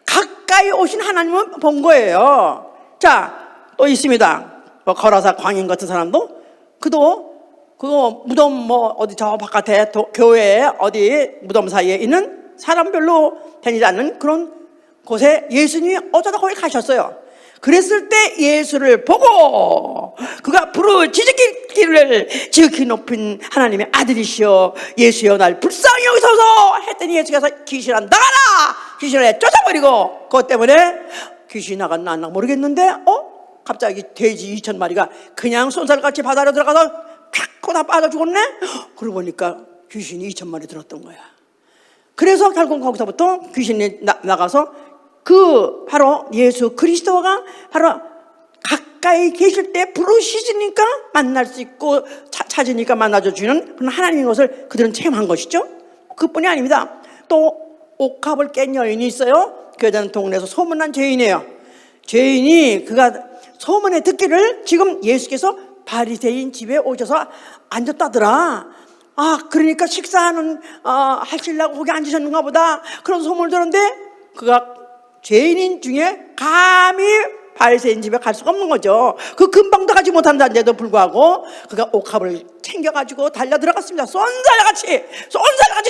가까이 오신 하나님을 본 거예요. 자, 또 있습니다. 거라사 광인 같은 사람도 그거 무덤 뭐 어디 저 바깥에 교회에 어디 무덤 사이에 있는 사람 별로 다니지 않는 그런 곳에 예수님이 어쩌다 거기 가셨어요. 그랬을 때 예수를 보고 그가 부르짖기를 지극히 높은 하나님의 아들이시여 예수여 날 불쌍히 여기소서 했더니 예수께서 귀신아 나가라! 귀신을 쫓아버리고 그것 때문에 귀신이 나갔나 안 나가 모르겠는데 갑자기 돼지 2,000마리가 그냥 쏜살같이 바다로 들어가서 콱 다 빠져 죽었네? 그러고 보니까 귀신이 2,000마리 들었던 거야. 그래서 결국 거기서부터 귀신이 나가서 그 바로 예수 그리스도가 바로 가까이 계실 때 부르시니까 만날 수 있고 찾으니까 만나줘 주는 그런 하나님의 것을 그들은 체험한 것이죠. 그뿐이 아닙니다. 또 옥합을 깬 여인이 있어요. 그 여자는 동네에서 소문난 죄인이에요. 죄인이 그가 소문에 듣기를 지금 예수께서 바리새인 집에 오셔서 앉았다더라. 그러니까 식사하는 하시려고 거기 앉으셨는가 보다 그런 소문을 들었는데 그가 죄인인 중에 감히 바리새인 집에 갈 수가 없는 거죠. 그 근방도 가지 못한다는데도 불구하고 그가 옥합을 챙겨가지고 달려 들어갔습니다. 쏜살같이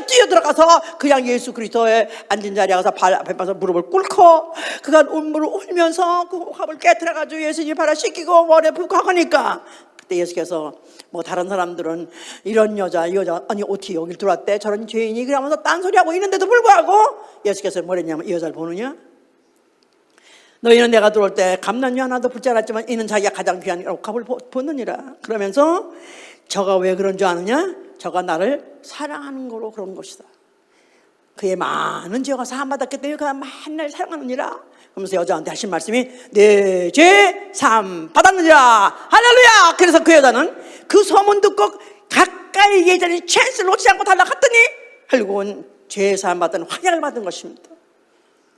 뛰어 들어가서 그냥 예수 그리스도의 앉은 자리에 가서 앞에 가서 무릎을 꿇고 그가 눈물을 흘면서 그 옥합을 깨트려가지고 예수님 발을 씻기고 머리에 붓고 하니까 그때 예수께서 뭐 다른 사람들은 이런 여자 이 여자 아니 어떻게 여길 들어왔대 저런 죄인이 그러면서 딴소리하고 있는데도 불구하고 예수께서 뭐랬냐면 이 여자를 보느냐 너희는 내가 들어올 때 감난유 하나도 붙지 않았지만 이는 자기가 가장 귀한 옥합을 보느니라. 그러면서 저가 왜 그런 줄 아느냐? 저가 나를 사랑하는 거로 그런 것이다. 그의 많은 죄가 사함받았기 때문에 그가 만날 사랑하느니라. 그러면서 여자한테 하신 말씀이 내 죄 사함 받았느니라. 할렐루야. 그래서 그 여자는 그 소문 듣고 가까이 예전에 찬스를 놓치지 않고 달려갔더니 결국은 죄 사함 받은 환영을 받은 것입니다.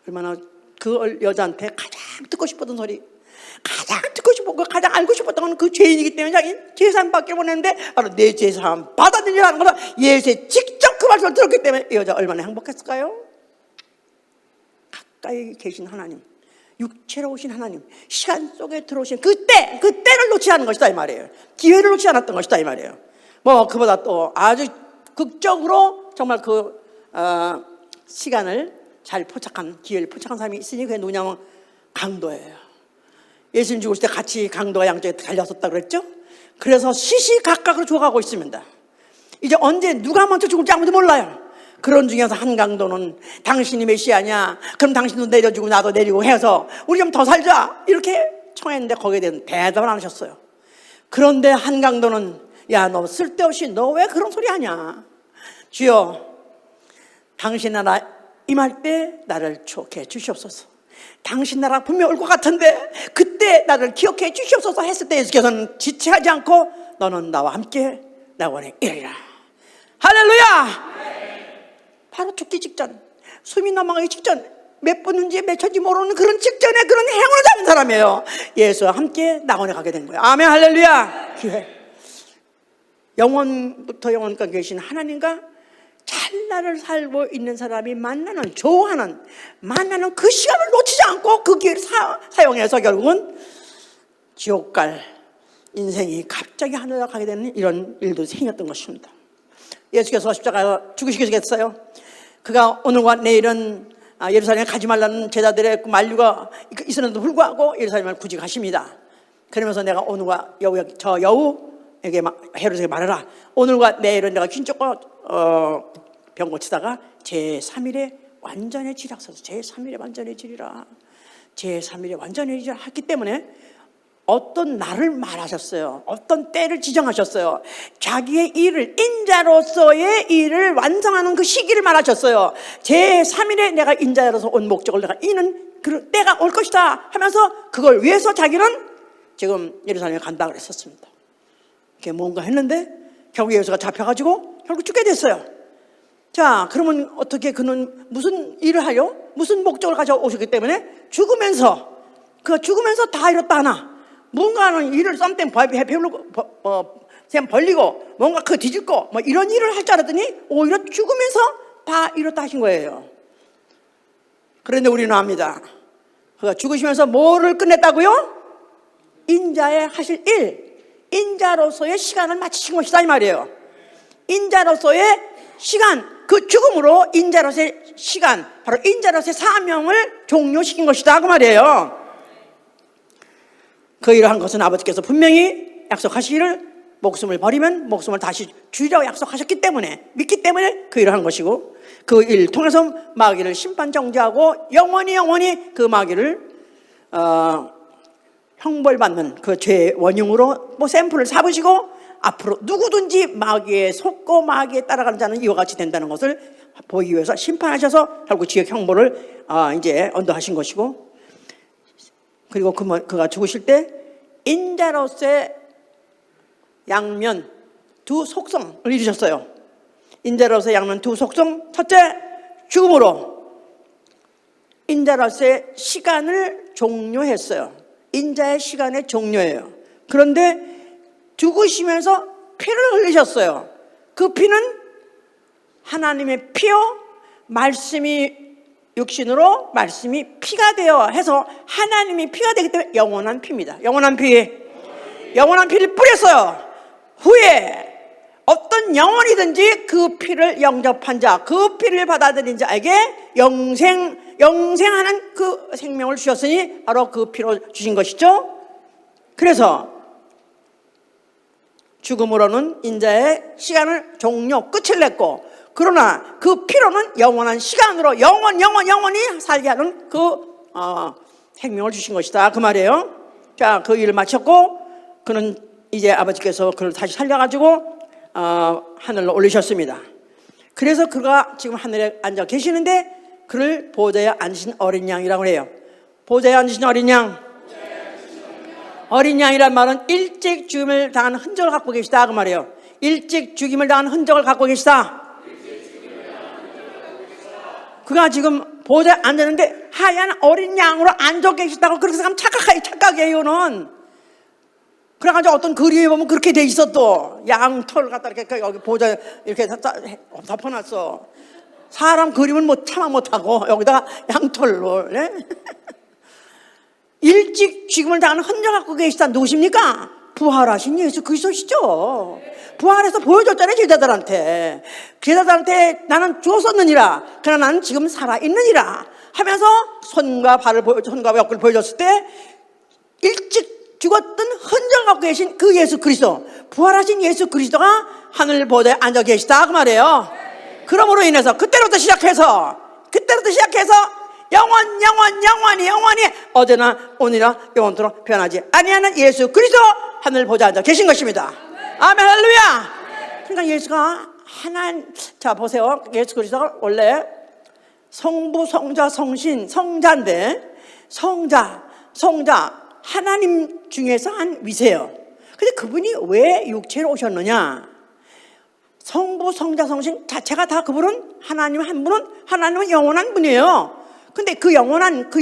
얼마나 그 여자한테 가장 듣고 싶었던 소리, 가장 듣고 싶었고 가장 알고 싶었던 건 그 죄인이기 때문에 자기 죄사함 받기를 원했는데 바로 내 죄사함 받아들이라는 것을 예수에 직접 그 말씀을 들었기 때문에 이 여자 얼마나 행복했을까요? 가까이 계신 하나님, 육체로 오신 하나님, 시간 속에 들어오신 그 때를 놓지 않은 것이다 이 말이에요. 기회를 놓지 않았던 것이다 이 말이에요. 뭐 그보다 또 아주 극적으로 정말 그 시간을 잘 포착한 기회를 포착한 사람이 있으니 그게 누구냐면 강도예요. 예수님 죽을 때 같이 강도가 양쪽에 달렸었다 그랬죠. 그래서 시시각각으로 죽어가고 있습니다. 이제 언제 누가 먼저 죽을지 아무도 몰라요. 그런 중에서 한 강도는 당신이 메시아냐 그럼 당신도 내려주고 나도 내리고 해서 우리 좀 더 살자 이렇게 청했는데 거기에 대한 대답을 안 하셨어요. 그런데 한 강도는 야 너 쓸데없이 너 왜 그런 소리 하냐. 주여 당신 나라 임할 때 나를 추억해 주시옵소서. 당신 나라 분명 올 것 같은데 그때 나를 기억해 주시옵소서 했을 때 예수께서는 지체하지 않고 너는 나와 함께 낙원에 이르리라. 할렐루야. 바로 죽기 직전 숨이 넘어가기 직전 몇 분인지 몇 초인지 모르는 그런 직전에 그런 행운을 잡은 사람이에요. 예수와 함께 낙원에 가게 된 거예요. 아멘 할렐루야. 영원부터 영원까지 계신 하나님과 찰나를 살고 있는 사람이 만나는 그 시간을 놓치지 않고 그 기회를 사용해서 결국은 지옥 갈 인생이 갑자기 하늘로 가게 되는 이런 일도 생겼던 것입니다. 예수께서 십자가에 죽으시겠어요? 그가 오늘과 내일은 예루살렘에 가지 말라는 제자들의 만류가 있었는데도 불구하고 예루살렘을 굳이 가십니다. 그러면서 내가 오늘과 저 여우에게 헤롯에게 말해라. 오늘과 내일은 내가 긴 쫓고 병 고치다가 제3일에 완전해지리라. 제3일에 완전해지리라. 제3일에 완전해지리라 했기 때문에 어떤 날을 말하셨어요. 어떤 때를 지정하셨어요. 자기의 일을 인자로서의 일을 완성하는 그 시기를 말하셨어요. 제3일에 내가 인자로서 온 목적을 내가 이는 그 때가 올 것이다 하면서 그걸 위해서 자기는 지금 예루살렘에 간다 그랬었습니다. 그게 뭔가 했는데 결국 예수가 잡혀가지고 결국 죽게 됐어요. 자, 그러면 어떻게 그는 무슨 일을 하려? 무슨 목적을 가지고 오셨기 때문에 죽으면서 다 이뤘다 하나 뭔가는 일을 썸땡 벌리고 뭔가 그 뒤집고 뭐 이런 일을 할 줄 알았더니 오히려 죽으면서 다 이뤘다 하신 거예요. 그런데 우리는 압니다. 그가 죽으시면서 뭐를 끝냈다고요? 인자의 하실 일, 인자로서의 시간을 마치신 것이다 이 말이에요. 인자로서의 시간, 그 죽음으로 인자로서의 시간, 바로 인자로서의 사명을 종료시킨 것이다 그 말이에요. 그 일을 한 것은 아버지께서 분명히 약속하시기를 목숨을 버리면 목숨을 다시 주리라고 약속하셨기 때문에, 믿기 때문에 그 일을 한 것이고, 그 일을 통해서 마귀를 심판 정죄하고 영원히 그 마귀를 형벌받는 그 죄의 원흉으로 뭐 샘플을 삼으시고, 앞으로 누구든지 마귀에 속고 마귀에 따라가는 자는 이와 같이 된다는 것을 보이기 위해서 심판하셔서 결국 지옥 형벌을 이제 언도하신 것이고, 그리고 그가 죽으실 때 인자로서의 양면 두 속성을 이루셨어요. 인자로서의 양면 두 속성. 첫째, 죽음으로 인자로서의 시간을 종료했어요. 인자의 시간의 종료예요. 그런데 죽으시면서 피를 흘리셨어요. 그 피는 하나님의 피요, 말씀이 육신으로, 말씀이 피가 되어 해서 하나님이 피가 되기 때문에 영원한 피입니다. 영원한 피를 뿌렸어요. 후에 어떤 영혼이든지 그 피를 영접한 자, 그 피를 받아들인 자에게 영생하는 그 생명을 주셨으니 바로 그 피로 주신 것이죠. 그래서 죽음으로는 인자의 시간을 종료, 끝을 냈고, 그러나 그 피로는 영원한 시간으로 영원히 살게 하는 그 생명을 주신 것이다, 그 말이에요. 자, 그 일을 마쳤고 그는 이제 아버지께서 그를 다시 살려가지고 하늘로 올리셨습니다. 그래서 그가 지금 하늘에 앉아 계시는데 그를 보좌에 앉으신 어린 양이라고 해요. 보좌에 앉으신 어린 양. 어린 양이란 말은 일찍 죽임을 당한 흔적을 갖고 계시다, 그 말이에요. 일찍 죽임을 당한 흔적을 갖고 계시다. 그가 지금 보좌에 앉았는데 하얀 어린 양으로 앉아 계시다고 그렇게 생각하면 착각이에요는. 그래가지고 어떤 그림에 보면 그렇게 돼 있어. 또 양털 갖다 이렇게 여기 보좌에 이렇게 덮어놨어. 사람 그림은 참아 못하고 여기다가 양털로. 네? 일찍 죽음을 당하는 흔적 갖고 계시다. 누구십니까? 부활하신 예수 그리스도시죠. 부활해서 보여줬잖아요, 제자들한테. 제자들한테 나는 죽었었느니라, 그러나 나는 지금 살아있느니라 하면서 손과 옆을 보여줬을 때 일찍 죽었던 흔적을 갖고 계신 그 예수 그리스도, 부활하신 예수 그리스도가 하늘 보좌에 앉아 계시다, 그 말이에요. 그러므로 인해서 그때부터 시작해서 영원히 어제나 오늘이나 영원토록 변하지 아니하는 예수 그리스도 하늘 보좌에 앉아 계신 것입니다. 아멘, 할렐루야. 그러니까 예수가 자 보세요. 예수 그리스도가 원래 성부, 성자, 성신, 성자인데 성자 하나님 중에서 한 위세요. 근데 그분이 왜 육체로 오셨느냐? 성부, 성자, 성신 자체가 다 그분은 하나님 한 분은 하나님은 영원한 분이에요. 근데 그 영원이라는 그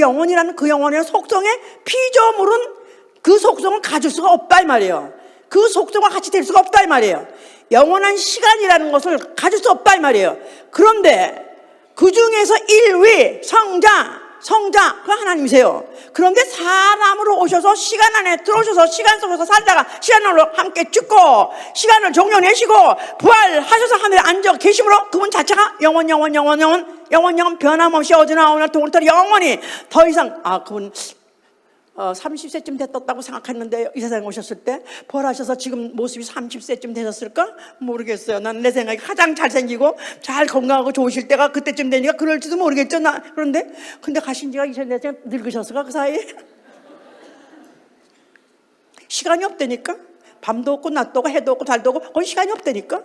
영원의 속성의 피조물은 그 속성을 가질 수가 없다 이 말이에요. 그 속성과 같이 될 수가 없다 이 말이에요. 영원한 시간이라는 것을 가질 수 없다 이 말이에요. 그런데 그 중에서 1위 성자 그 하나님이세요. 그런데 사람으로 오셔서 시간 안에 들어오셔서 시간 속에서 살다가 시간으로 함께 죽고 시간을 종료내시고 부활하셔서 하늘에 앉아 계심으로 그분 자체가 영원 변함없이 어제나 오늘 동일토록 영원히 더 이상 그분 30세쯤 됐다고 생각했는데 이 세상에 오셨을 때 부활하셔서 지금 모습이 30세쯤 되셨을까? 모르겠어요. 난 내 생각에 가장 잘생기고 잘 건강하고 좋으실 때가 그때쯤 되니까 그럴지도 모르겠죠. 그런데 근데 가신 지가 2000년 늙으셨을까 그 사이에? 시간이 없다니까. 밤도 없고 낮도 없고 해도 없고 달도 없고 그건 시간이 없다니까.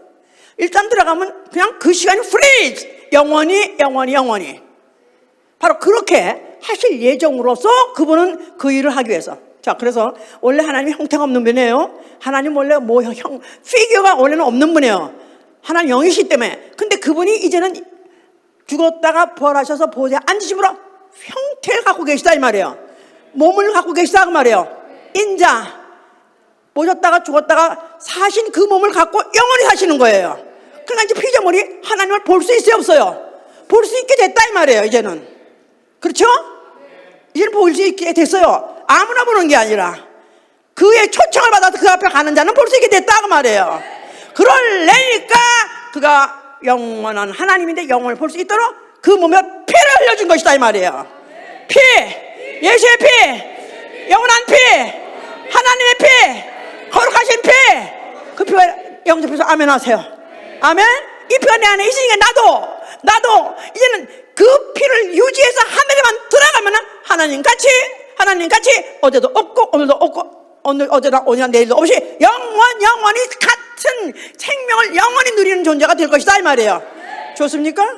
일단 들어가면 그냥 그 시간이 프리즈 영원히 바로 그렇게 하실 예정으로서 그분은 그 일을 하기 위해서. 자, 그래서 원래 하나님이 형태가 없는 분이에요. 하나님 원래 피규어가 원래는 없는 분이에요. 하나님 영이시기 때문에. 근데 그분이 이제는 죽었다가 부활하셔서 보좌에 앉으심으로 형태를 갖고 계시다 이 말이에요. 몸을 갖고 계시다 그 말이에요. 인자 모셨다가 죽었다가 사신 그 몸을 갖고 영원히 사시는 거예요. 그러니까 이제 피조물이 하나님을 볼 수 있어요, 없어요? 볼 수 있게 됐다 이 말이에요. 이제는. 그렇죠? 이제는 볼 수 있게 됐어요. 아무나 보는 게 아니라 그의 초청을 받아서 그 앞에 가는 자는 볼 수 있게 됐다 그 말이에요. 그러려니까 그가 영원한 하나님인데 영원을 볼 수 있도록 그 몸에 피를 흘려준 것이다 이 말이에요. 피, 예수의 피, 영원한 피, 하나님의 피, 거룩하신 피, 그 피가 영접해서 아멘 하세요. 아멘. 이 피가 내 안에 있으니까 나도 이제는 그 피를 유지해서 하늘에만 들어가면 하나님 같이 어제도 없고 오늘도 없고 어제나 오늘나 내일도 없이 영원히 같은 생명을 영원히 누리는 존재가 될 것이다 이 말이에요. 좋습니까?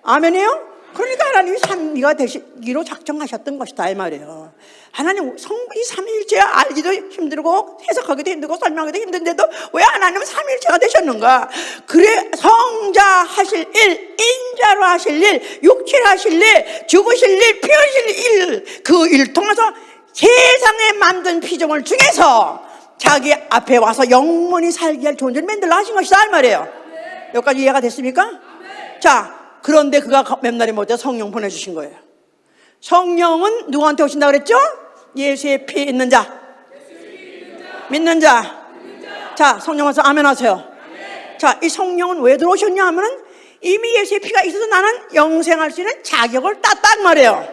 아멘이에요? 그러니까 하나님이 삼위가 되시기로 작정하셨던 것이다 이 말이에요. 하나님 이 삼위일체 알기도 힘들고 해석하기도 힘들고 설명하기도 힘든데도 왜 하나님은 삼위일체가 되셨는가? 그래 성자 하실 일, 인자로 하실 일, 육체로 하실 일, 죽으실 일, 피 흘리실 일, 그 일 통해서 세상에 만든 피조물 중에서 자기 앞에 와서 영원히 살게 할 존재를 만들어 하신 것이다 이 말이에요. 여기까지 이해가 됐습니까? 자, 그런데 그가 몇 날이 못해 성령 보내주신 거예요. 성령은 누구한테 오신다 그랬죠? 예수의 피 있는 자, 믿는 자. 자, 성령 와서 아멘 하세요. 자, 이 성령은 왜 들어오셨냐 하면은 이미 예수의 피가 있어서 나는 영생할 수 있는 자격을 땄단 말이에요.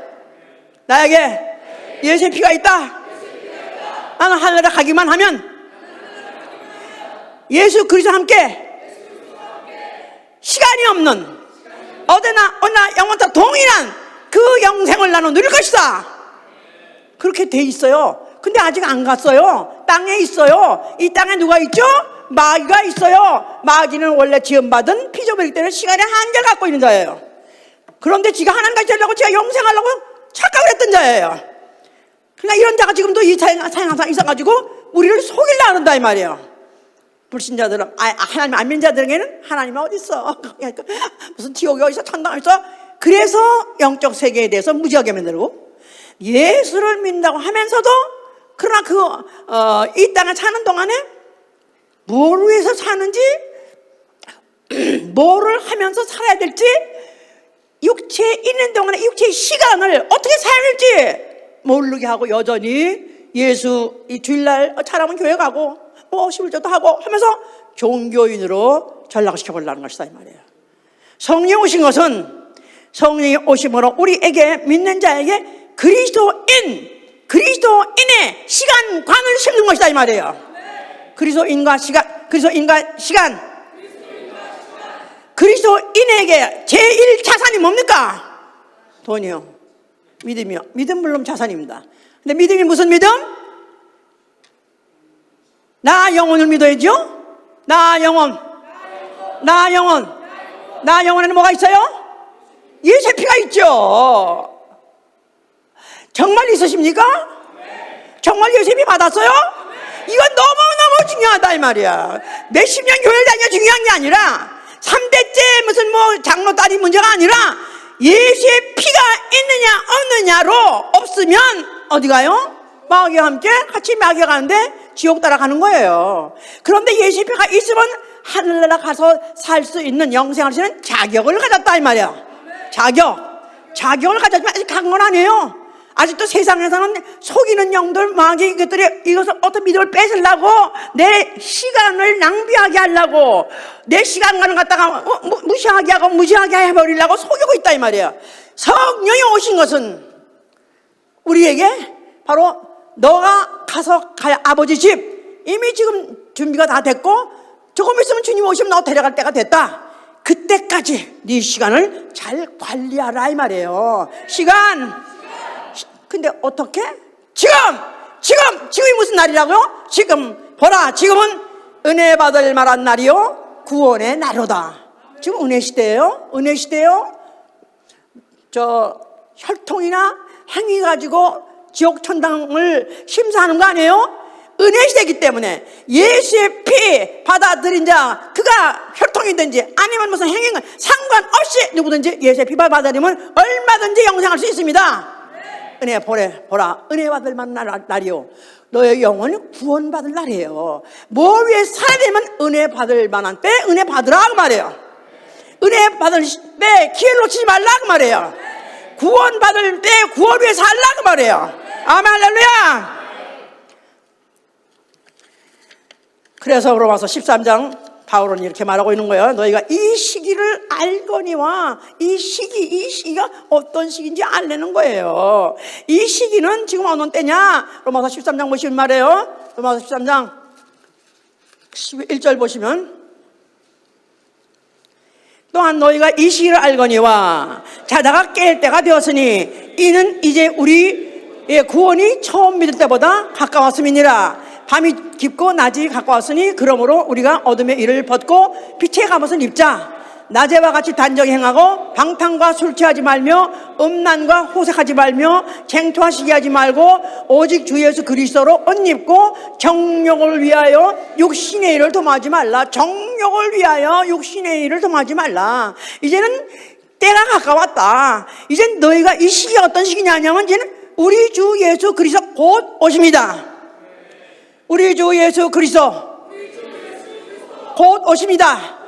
나에게 예수의 피가 있다. 나는 하늘에 가기만 하면 예수 그리스도와 함께 시간이 없는 어제나 오늘나 영원토록 동일한 그 영생을 나는 누릴 것이다. 그렇게 돼 있어요. 근데 아직 안 갔어요. 땅에 있어요. 이 땅에 누가 있죠? 마귀가 있어요. 마귀는 원래 지음받은 피조물이기 때문에 시간의 한계를 갖고 있는 자예요. 그런데 지가 하나님같이 되려고 지가 영생하려고 착각을 했던 자예요. 그러니까 이런 자가 지금도 이 세상에 있어가지고 우리를 속이려 한다 이 말이에요. 불신자들은 하나님 안 믿는 자들에게는 하나님이 어디 있어? 무슨 지옥이 어디 있어? 천당 어디 있어? 그래서 영적 세계에 대해서 무지하게 만들고 예수를 믿는다고 하면서도 그러나 이 땅에 사는 동안에 뭘 위해서 사는지 뭐를 하면서 살아야 될지 육체에 있는 동안에 육체의 시간을 어떻게 살아야 될지 모르게 하고 여전히 예수 이 주일날 차라면 교회 가고 11조도 하고 하면서 종교인으로 전락시켜보려는 것이다 이 말이에요. 성령이 오신 것은 성령이 오심으로 우리에게 믿는 자에게 그리스도인의 시간관을 심는 것이다 이 말이에요. 그리스도인과 시간 그리스도인에게 제1자산이 뭡니까? 돈이요. 믿음이요. 믿음 물론 자산입니다. 근데 믿음이 무슨 믿음? 나 영혼을 믿어야죠. 나 영혼에는 뭐가 있어요? 예수의 피가 있죠. 정말 있으십니까? 정말 예수의 피 받았어요? 이건 너무너무 중요하다 이 말이야. 몇십 년 교회를 다니냐 중요한 게 아니라 3대째 무슨 장로 딸이 문제가 아니라 예수의 피가 있느냐 없느냐로 없으면 어디 가요? 마귀와 함께 같이 마귀가 가는데 지옥 따라가는 거예요. 그런데 예수의 피가 있으면 하늘나라 가서 살 수 있는 영생할 수 있는 자격을 가졌다 이 말이야. 자격을 가졌지만 아직 간 건 아니에요. 아직도 세상에서는 속이는 영들 마귀 이것들이 이것을 어떤 믿음을 뺏으려고 내 시간을 낭비하게 하려고 내 시간을 갖다가 무시하게 해버리려고 속이고 있다 이 말이에요. 성령이 오신 것은 우리에게 바로 너가 가서 아버지 집 이미 지금 준비가 다 됐고 조금 있으면 주님 오시면 너 데려갈 때가 됐다. 그때까지 네 시간을 잘 관리하라 이 말이에요. 근데 어떻게? 지금이 무슨 날이라고요? 지금 보라 지금은 은혜 받을 만한 날이요 구원의 날이다. 지금 은혜 시대예요. 저 혈통이나 행위 가지고 지옥 천당을 심사하는 거 아니에요? 은혜 시대이기 때문에 예수의 피 받아들인 자 그가 혈통이든지 아니면 무슨 행위가 상관없이 누구든지 예수의 피 받아들이면 얼마든지 영생할 수 있습니다. 은혜 보라 은혜 받을 만한 날이요 너의 영혼이 구원받을 날이에요. 뭘 위해 살아야 되면 은혜 받을 만한 때 은혜 받으라 그 말이에요. 은혜 받을 때 기회를 놓치지 말라 그 말이에요. 구원받을 때 구원 위해 살라 그 말이에요. 아멘 할렐루야. 그래서 로마서 13장 바울은 이렇게 말하고 있는 거예요. 너희가 이 시기를 알거니와, 이 시기가 어떤 시기인지 알려는 거예요. 이 시기는 지금 어느 때냐? 로마서 13장 보시면 말해요. 로마서 13장 1절 보시면, 또한 너희가 이 시기를 알거니와 자다가 깰 때가 되었으니 이는 이제 우리의 구원이 처음 믿을 때보다 가까웠음이니라. 밤이 깊고 낮이 가까웠으니 그러므로 우리가 어둠의 일을 벗고 빛의 갑옷을 입자. 낮에와 같이 단정히 행하고 방탕과 술 취하지 말며 음란과 호색하지 말며 쟁투와 시기하지 말고 오직 주 예수 그리스도로 옷 입고 정욕을 위하여 육신의 일을 도모하지 말라. 정욕을 위하여 육신의 일을 도모하지 말라. 이제는 때가 가까웠다. 이젠 너희가 이 시기가 어떤 시기냐 하냐면 이제는 우리 주 예수 그리스도 곧 오십니다. 우리 주 예수 그리스도 곧 오십니다.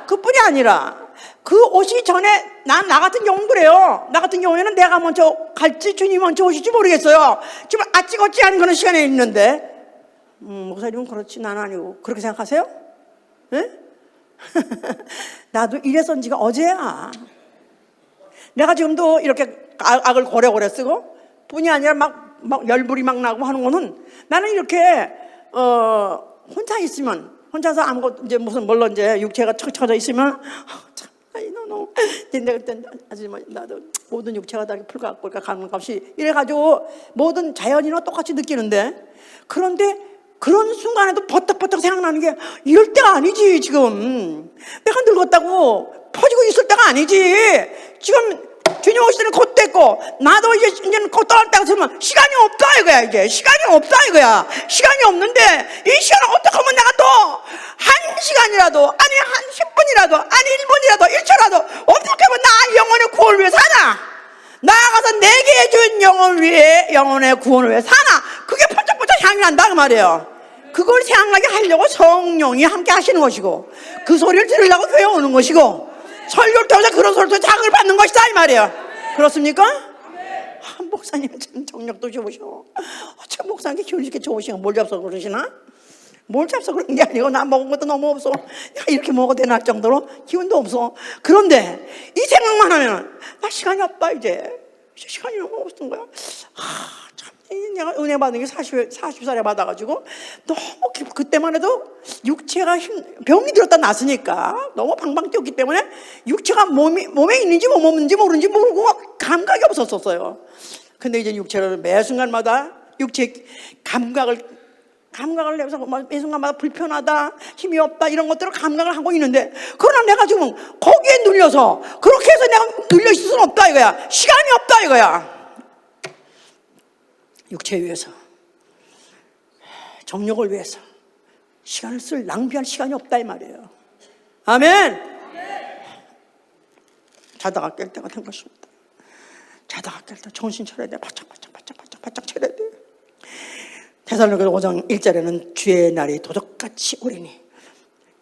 그뿐이 아니라 그 오시기 전에 나 같은 경우는 그래요. 나 같은 경우에는 내가 먼저 갈지 주님이 먼저 오실지 모르겠어요. 지금 아찌거찌 하는 그런 시간에 있는데 목사님은 그렇지 나는 아니고 그렇게 생각하세요? 네? 나도 이랬던 지가 어제야. 내가 지금도 이렇게 악을 고래고래 쓰고 뿐이 아니라 막 열불이 막 나고 하는 거는 나는 이렇게 혼자 있으면 혼자서 아무것도 이제 무슨 물론 이제 육체가 척척져 있으면 참 너무 내가 그때 아주 나도 모든 육체가 다 풀같고 가는 값이 이래가지고 모든 자연이나 똑같이 느끼는데 그런데 그런 순간에도 버떡버떡 생각나는 게 이럴 때가 아니지. 지금 내가 늙었다고 퍼지고 있을 때가 아니지. 지금 주님 오실 때는 곧 됐고 나도 이제는 곧 떠날 때가 되면 시간이 없다 이거야. 이제 시간이 없다 이거야. 시간이 없는데 이 시간을 어떻게 하면 내가 또 한 시간이라도 아니 한 10분이라도 아니 1분이라도 1초라도 어떻게 하면 나 영혼의 구원을 위해 사나? 나아가서 내게 해준 영혼의 구원을 위해 사나? 그게 번쩍번쩍 향이 난다 그 말이에요. 그걸 생각나게 하려고 성령이 함께 하시는 것이고 그 소리를 들으려고 교회 오는 것이고 설교를 통해서 그런 소리를 자극을 받는 것이다 이 말이에요. 그렇습니까? 목사님 참 정력도 좋으셔. 참 목사님 기운이 이렇게 좋으시고 뭘 잡숴 그러시나? 뭘 잡숴 그런 게 아니고 나 먹은 것도 너무 없어. 야, 이렇게 먹어도 되나 할 정도로 기운도 없어. 그런데 이 생각만 하면 나 시간이 없다 이제 시간이 너무 없던 거야. 참 내가 은혜 받은 게 40살에 받아가지고 너무 그때만 해도 육체가 병이 들었다 났으니까 너무 방방 뛰었기 때문에 육체가 몸에 있는지 뭐 없는지 모르는지 모르고 감각이 없었어요. 근데 이제 육체를 매 순간마다 육체 감각을 내면서 매 순간마다 불편하다, 힘이 없다 이런 것들을 감각을 하고 있는데 그러나 내가 지금 거기에 눌려서 그렇게 해서 내가 눌려 있을 수는 없다 이거야. 시간이 없다 이거야. 육체에 위해서 정력을 위해서 시간을 낭비할 시간이 없다 이 말이에요. 아멘. 자다가 깰 때가 된 것입니다. 자다가 깰 때 정신 차려야 돼. 바짝 차려야 돼. 데살로니가 5장 1절에는 주의 날이 도적같이 오리니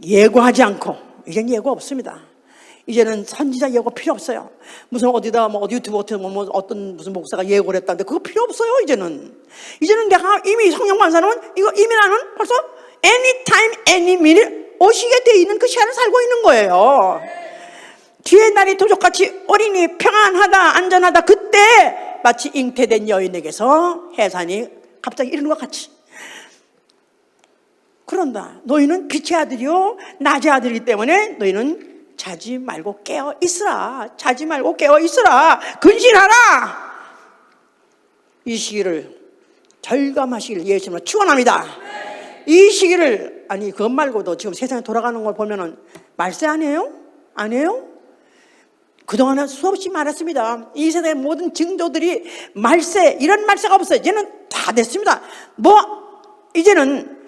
예고하지 않고 이제는 예고 없습니다. 이제는 선지자 예고 필요 없어요. 무슨 어디다 어디 유튜브 어떻게 어떤 무슨 목사가 예고를 했다는데 그거 필요 없어요. 이제는 내가 이미 성령 만사는 이거 이미 나는 벌써 anytime, any minute 오시게 돼 있는 그 시간을 살고 있는 거예요. 주의 날이 도적같이 오리니 평안하다 안전하다. 그때 마치 잉태된 여인에게서 해산이 갑자기 이러는 것 같이 그런다. 너희는 빛의 아들이요 낮의 아들이기 때문에 너희는 자지 말고 깨어 있으라. 자지 말고 깨어 있으라. 근신하라. 이 시기를 절감하시길 예수님으로 축원합니다. 이 시기를 아니 그것 말고도 지금 세상에 돌아가는 걸 보면은 말세 아니에요? 아니에요? 그동안은 수없이 말했습니다. 이 세상의 모든 징조들이 말세, 이런 말세가 없어요. 이제는 다 됐습니다. 이제는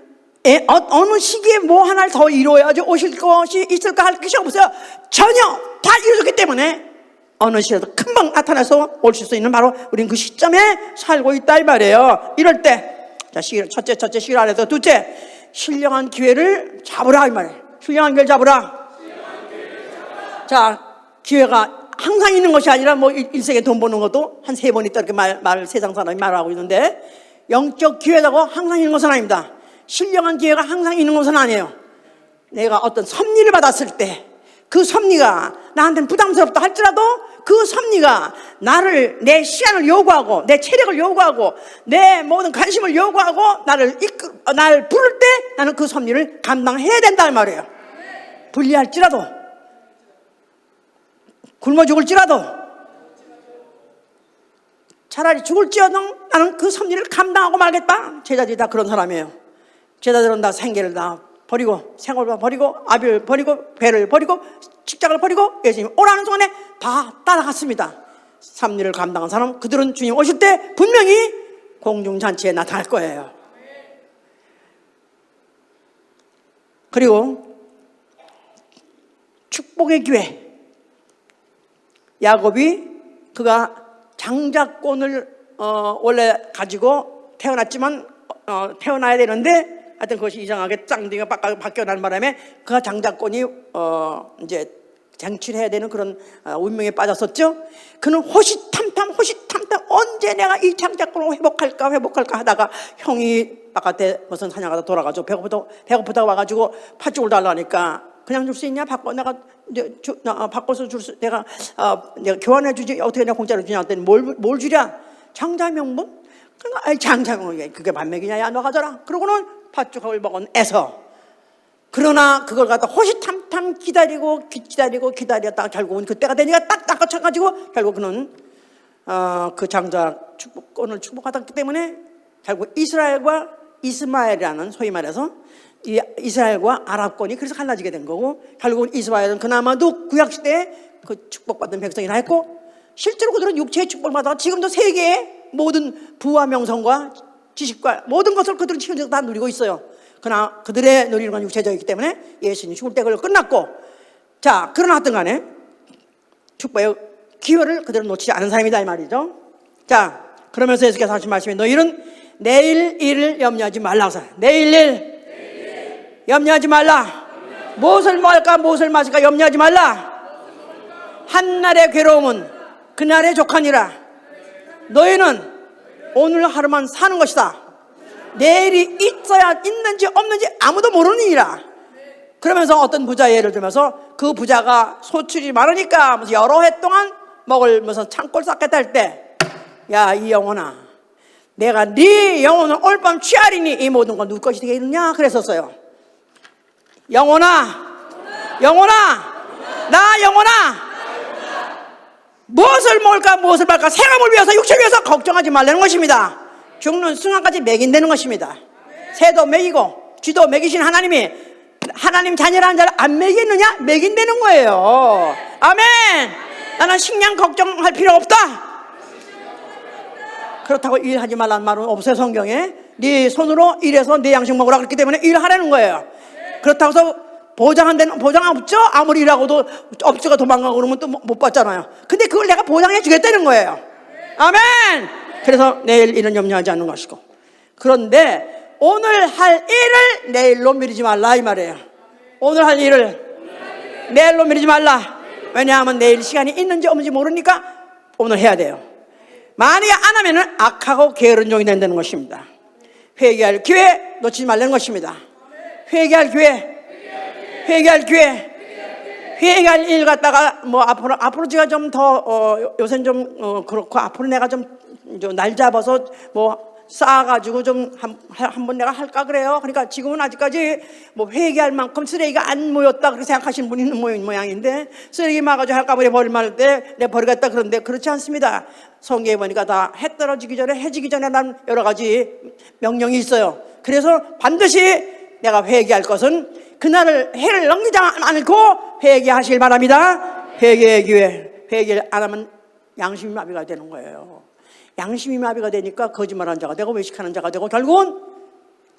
어느 시기에 뭐 하나를 더 이루어야지 오실 것이 있을까 할 것이 없어요. 전혀 다 이루어졌기 때문에 어느 시에도 금방 나타나서 오실 수 있는 바로 우리는 그 시점에 살고 있다 이 말이에요. 이럴 때 자, 첫째 시기를 안해서 둘째 신령한 기회를 잡으라 이 말이에요. 신령한 기회를 잡으라. 자, 기회가 항상 있는 것이 아니라 일생에 돈 버는 것도 한 3번 있다 이렇게 세상 사람이 말하고 있는데 영적 기회라고 항상 있는 것은 아닙니다. 신령한 기회가 항상 있는 것은 아니에요. 내가 어떤 섭리를 받았을 때 그 섭리가 나한테는 부담스럽다 할지라도 그 섭리가 내 시간을 요구하고 내 체력을 요구하고 내 모든 관심을 요구하고 나를 부를 때 나는 그 섭리를 감당해야 된다는 말이에요. 불리할지라도, 굶어 죽을지라도, 차라리 죽을지어도 나는 그 섭리를 감당하고 말겠다. 제자들이 다 그런 사람이에요. 제자들은 다 생계를 다 버리고, 생활을 버리고, 아비를 버리고, 배를 버리고, 직장을 버리고 예수님 오라는 순간에 다 따라갔습니다. 섭리를 감당한 사람, 그들은 주님 오실 때 분명히 공중잔치에 나타날 거예요. 그리고 축복의 기회, 야곱이 그가 장자권을 원래 가지고 태어났지만 태어나야 되는데 하여튼 그것이 이상하게 쌍둥이가 바뀌어난 바람에 그가 장자권이 이제 쟁취해야 되는 그런 운명에 빠졌었죠. 그는 호시탐탐 언제 내가 이 장자권을 회복할까 하다가 형이 바깥에 무슨 사냥하다 돌아가지고 배고프다고 와가지고 팥죽을 달라니까 그냥 줄 수 있냐? 바꿔서 내가 교환해 주지, 어떻게 내가 공짜로 주냐 했더니 뭘 주랴? 장자명분? 그러니까 장자명분 그게 반맥이냐? 야, 너 가져라. 그러고는 팥죽을 먹은 애서, 그러나 그걸 갖다 호시탐탐 기다렸다가 결국은 그때가 되니까 딱 닦아쳐가지고 결국 그는 그 장자 축복권을 축복하기 때문에 결국 이스라엘과 이스마엘이라는, 소위 말해서 이스라엘과 아랍권이 그래서 갈라지게 된 거고, 결국은 이스라엘은 그나마도 구약시대에 그 축복받은 백성이라 했고, 실제로 그들은 육체의 축복을 받아 지금도 세계의 모든 부와 명성과 지식과 모든 것을 그들은 지금 다 누리고 있어요. 그러나 그들의 누리는 건 육체적이기 때문에 예수님이 죽을 때 그걸 끝났고, 자, 그러나 하여튼 간에 축복의 기회를 그들은 놓치지 않은 사람이다 이 말이죠. 자, 그러면서 예수께서 하신 말씀이 너희는 내일 일을 염려하지 말라. 내일 일 염려하지 말라. 무엇을 먹을까 무엇을 마실까 염려하지 말라. 한날의 괴로움은 그날의 족하니라. 너희는 오늘 하루만 사는 것이다. 내일이 있는지 없는지 아무도 모르느니라. 그러면서 어떤 부자 예를 들면서 그 부자가 소출이 많으니까 여러 해 동안 먹을 무슨 창고를 쌓겠다 할 때, 야, 이 영혼아, 내가 네 영혼을 오늘 밤 취하리니 이 모든 건 누구 것이 되겠느냐 그랬었어요. 영혼아, 나 영혼아, 무엇을 먹을까 무엇을 말까 생업을 위해서 육체를 위해서 걱정하지 말라는 것입니다. 죽는 순간까지 매긴다는 것입니다. 새도 매기고 쥐도 매기신 하나님이 하나님 자녀라는 자를 안 매기느냐? 매긴다는 거예요. 아멘. 나는 식량 걱정할 필요 없다. 그렇다고 일하지 말라는 말은 없어요. 성경에. 네 손으로 일해서 네 양식 먹으라 그랬기 때문에 일하라는 거예요. 그렇다고 해서 보장 없죠? 아무리 일하고도 업주가 도망가고 그러면 또 못 받잖아요. 근데 그걸 내가 보장해 주겠다는 거예요. 아멘. 그래서 내일 일은 염려하지 않는 것이고, 그런데 오늘 할 일을 내일로 미루지 말라 이 말이에요. 오늘 할 일을 내일로 미루지 말라. 왜냐하면 내일 시간이 있는지 없는지 모르니까 오늘 해야 돼요. 만약에 안 하면은 악하고 게으른 종이 된다는 것입니다. 회개할 기회 놓치지 말라는 것입니다. 회개할 일 갖다가 앞으로 제가 좀 더 요새는 좀 그렇고 앞으로 내가 좀 날 잡아서 쌓아가지고 좀 한번 내가 할까 그래요. 그러니까 지금은 아직까지 회개할 만큼 쓰레기가 안 모였다 그렇게 생각하시는 분이 있는 모양인데, 쓰레기 막아줘 할까 버릴 때 내가 버리겠다. 그런데 그렇지 않습니다. 성경에 보니까 다 해 떨어지기 전에 해지기 전에 난 여러 가지 명령이 있어요. 그래서 반드시 내가 회개할 것은 그날을 해를 넘기지 않고 회개하시길 바랍니다. 회개의 기회. 회개를 안 하면 양심이 마비가 되는 거예요. 양심이 마비가 되니까 거짓말하는 자가 되고 외식하는 자가 되고 결국은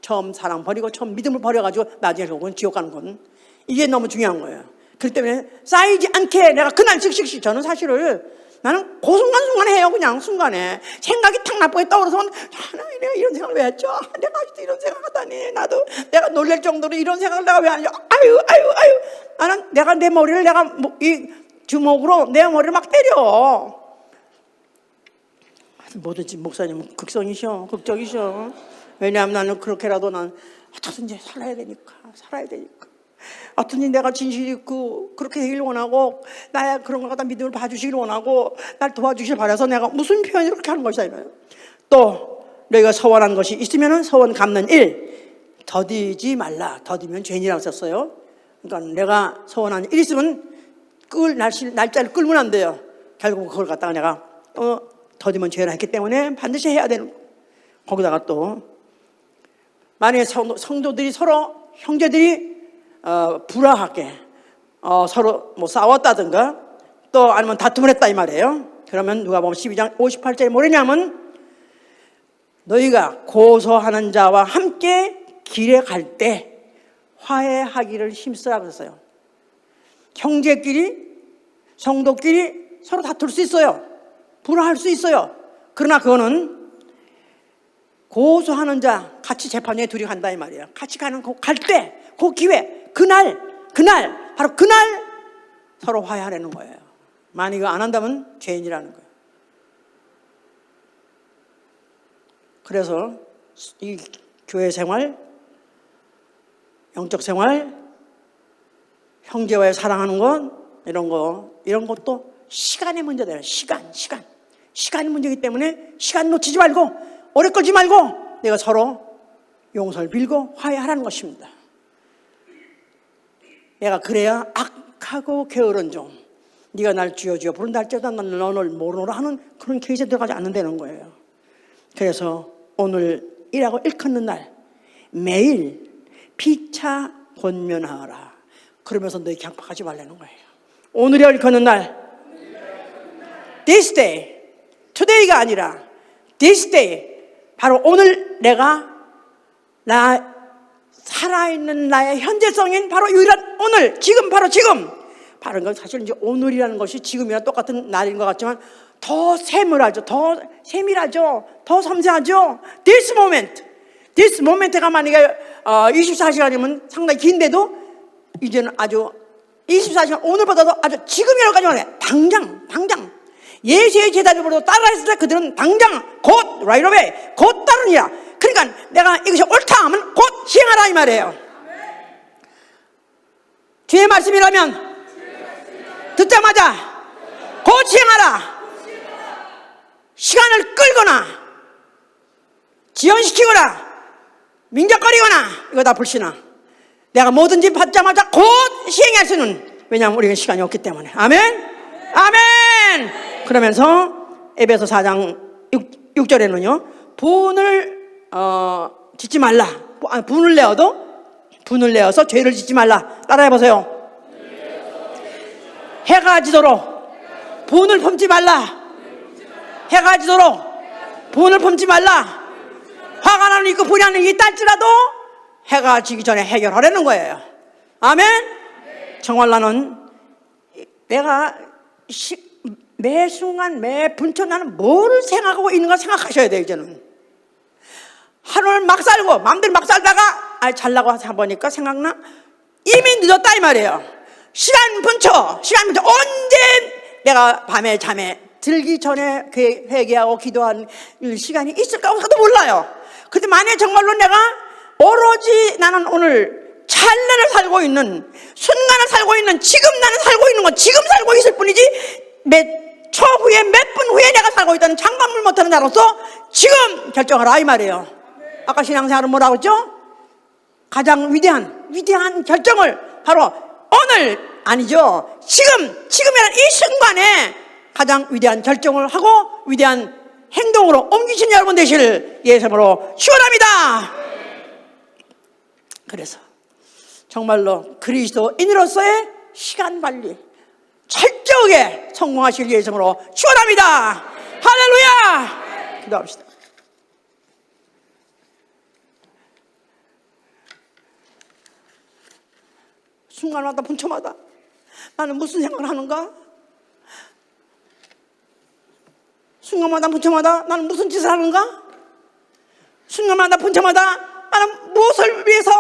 처음 사랑 버리고 처음 믿음을 버려가지고 나중에 결국은 지옥 가는 건, 이게 너무 중요한 거예요. 그렇기 때문에 쌓이지 않게 내가 그날 즉시, 저는 사실을 나는 그 순간순간 해요. 그냥 순간에 생각이 탁 나쁘게 떠오르서 하나님 내가 이런 생각을 왜 했죠? 내가 아직도 이런 생각하다니. 나도 내가 놀랄 정도로 이런 생각을 내가 왜 하냐. 아유. 나는 내가 내 머리를 내가 이 주먹으로 내 머리를 막 때려. 뭐든지 목사님은 극적이셔. 왜냐하면 나는 그렇게라도 난 어떻든지 살아야 되니까. 어떤지 내가 진실이 그렇게 되길 원하고 나의 그런 걸 갖다 믿음을 봐주시길 원하고 날 도와주시길 바라서 내가 무슨 표현을 그렇게 하는 것이다 이거예요. 또 너희가 서원한 것이 있으면 서원 갚는 일 더디지 말라. 더디면 죄인이라고 썼어요. 그러니까 내가 서원한 일 있으면 날짜를 끌면 안 돼요. 결국 그걸 갖다가 내가 더디면 죄를 했기 때문에 반드시 해야 되는 거예요. 거기다가 또 만약에 성도들이 서로 형제들이 불화하게 서로 뭐 싸웠다든가 또 아니면 다툼을 했다 이 말이에요. 그러면 누가복음 12장 58절에 뭐냐면 너희가 고소하는 자와 함께 길에 갈 때 화해하기를 힘쓰라 그랬어요. 형제끼리 성도끼리 서로 다툴 수 있어요. 불화할 수 있어요. 그러나 그거는 고소하는 자 같이 재판에 둘이 간다 이 말이에요. 같이 갈 때 그 기회 그날 바로 그날 서로 화해하려는 거예요. 만약 이거 안 한다면 죄인이라는 거예요. 그래서 이 교회 생활, 영적 생활, 형제와의 사랑하는 것 이런 것도 시간의 문제다. 시간이 문제이기 때문에 시간 놓치지 말고 오래 끌지 말고 내가 서로 용서를 빌고 화해하라는 것입니다. 내가 그래야 악하고 게으른 종 네가 날 주여 주여 부른다 할지라도 나는 너를 모르노라 하는 그런 케이스에 들어가지 않는다는 거예요. 그래서 오늘 이라고 일컫는 날 매일 피차 권면하라. 그러면서 너희 격박하지 말라는 거예요. 오늘이라고 일컫는 날 This day, today가 아니라 This day, 바로 오늘 내가 살아있는 나의 현재성인 바로 유일한 오늘, 지금 바로 지금. 바로 건 사실 이제 오늘이라는 것이 지금이랑 똑같은 날인 것 같지만 더 세밀하죠. 더 세밀하죠. 더 섬세하죠. This moment가 만약에 24시간이면 상당히 긴데도 이제는 아주 24시간 오늘보다도 아주 지금이라고까지 말해. 당장. 예수의 제자들보다 따라했을 때 그들은 당장 곧 right away 곧 따르니라. 그러니까 내가 이것이 옳다 하면 곧 시행하라 이 말이에요. 주의 말씀이라면 듣자마자 곧 시행하라. 시간을 끌거나 지연시키거나 민적거리거나 이거 다 불신앙. 내가 뭐든지 받자마자 곧 시행할 수는, 왜냐하면 우리는 시간이 없기 때문에. 아멘. 그러면서 에베소 4장 6절에는요 분을 짓지 말라. 분을 내어서 죄를 짓지 말라. 따라해보세요. 해가 지도록 분을 품지 말라. 해가 지도록 분을 품지 말라. 화가 나는 있고 분이 나는 있다 할지라도 해가 지기 전에 해결하려는 거예요. 아멘. 정말 나는 내가 매 순간 매 분초 나는 뭘 생각하고 있는가 생각하셔야 돼요. 이제는 하루를 막 살고 마음대로 막 살다가 잘나고 해보니까 생각나 이미 늦었다 이 말이에요. 시간 분초 언제 내가 밤에 잠에 들기 전에 회개하고 기도하는 시간이 있을까 없을까도 몰라요. 그런데 만약에 정말로 내가 오로지 나는 오늘 찰나를 살고 있는 순간을 살고 있는 지금 나는 살고 있는 건 지금 살고 있을 뿐이지 몇 초 후에 몇 분 후에 내가 살고 있다는 장담을 못하는 자로서 지금 결정하라 이 말이에요. 아까 신앙생활은 뭐라고 했죠? 가장 위대한 결정을 바로 오늘 아니죠. 지금이란 이 순간에 가장 위대한 결정을 하고 위대한 행동으로 옮기신 여러분 되실 예수님으로 축원합니다. 그래서 정말로 그리스도인으로서의 시간 관리 철저하게 성공하실 예수님으로 축원합니다. 할렐루야. 기도합시다. 순간마다 분초마다 나는 무슨 생각을 하는가? 순간마다 분초마다 나는 무슨 짓을 하는가? 순간마다 분초마다 나는 무엇을 위해서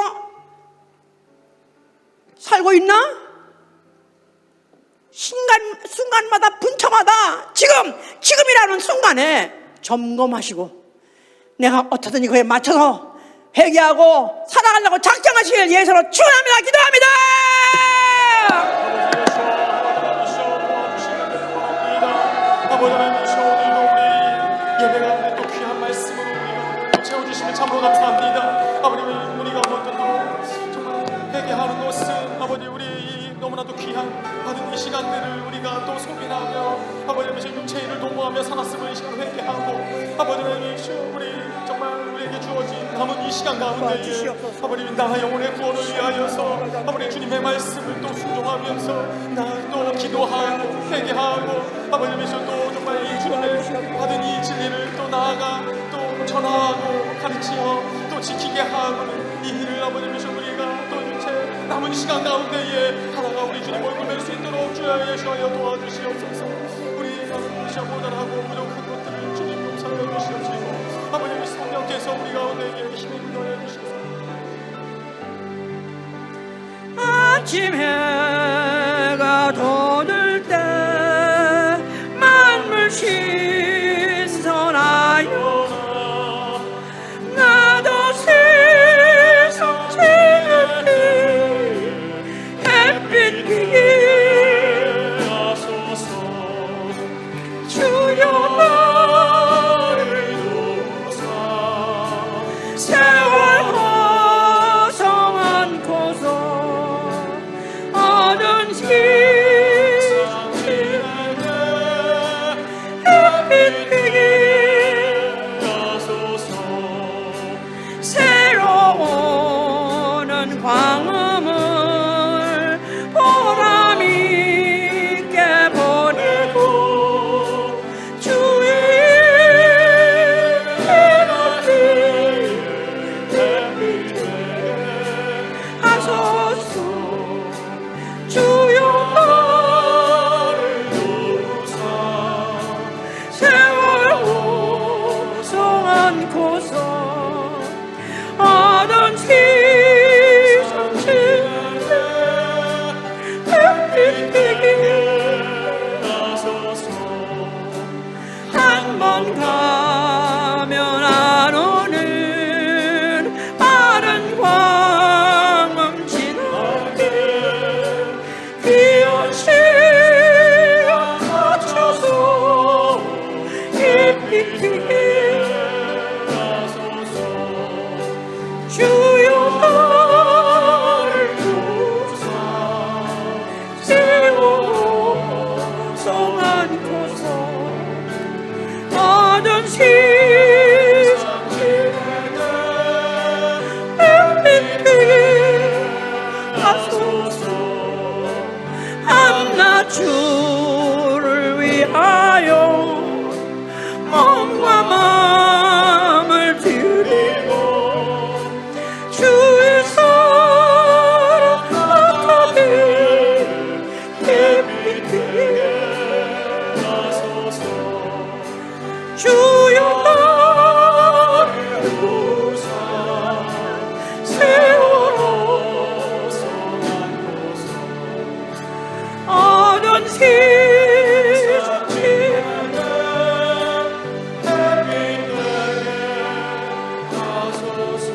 살고 있나? 순간마다 분초마다 지금이라는 순간에 점검하시고 내가 어떻든 이거에 맞춰서 회개하고 살아가려고 작정하시길 예수로 축원합니다. 기도합니다. 아버지 하나님, 오늘도 우리 예배 가운데 또 귀한 말씀으로 우리가 채워주시면 참으로 감사합니다. 아버지, 우리가 먼저 또 정말 회개하는 것은 아버지 우리 너무나도 귀한 받은 이 시간들을 우리가 또 소비하며 아버지 육체를 도모하며 살았음을 이 시간 회개하고 아버지 우리 정말 우리에게 주어진 남은 이 시간 가운데 아버지 나 영혼의 구원을 위하여서 아버지 주님의 말씀을 또 순종하면서 나 또 기도하고 회개하고 아버지 또 정말 이 주님의 받은 이 진리를 또 나아가 또 전하고 가르치어 또 지키게 하는 이 일을 아버지 우리가 또 육체 남은 시간 가운데에 하나가 우리 주님 얼굴 뵐 수 있도록 주여 예수하여 도와주시옵소서. 우리 아버지 모자라고 부족한 것들을 주님 용서하여 주시옵시고 아버지 성령께서 우리 가운데에 힘을 부여해 주시옵소서. 아침 해가 돋을 때 만물 신선하여 나도 세상 채널 햇빛 비게 하소서. 주여 나를 도우사 세월 허성 않고서 어느 세상 햇빛 비게 하소서. 새로운 광음을 보람 있게 보내고 주의 햇빛 하소서. 주여 나를 도우사 세월 호송 않고서 어떤 세상 햇빛 비게 하소서. 한 번 가면 안 오는 빠른 광음 지나게 귀한 시간 맞춰서 햇빛 비게 하소서. 주여 나를 도우사 세월 호송 않고서 어떤 세상 햇빛 비게 하소서. 한낱 주를 위하여 몸과 마음을 드리고 주의 사랑 나타내 햇빛 비게 하소서. 주여 나를 도우사 세월 호송 않고서 어떤 세상 햇빛 되게 하소서.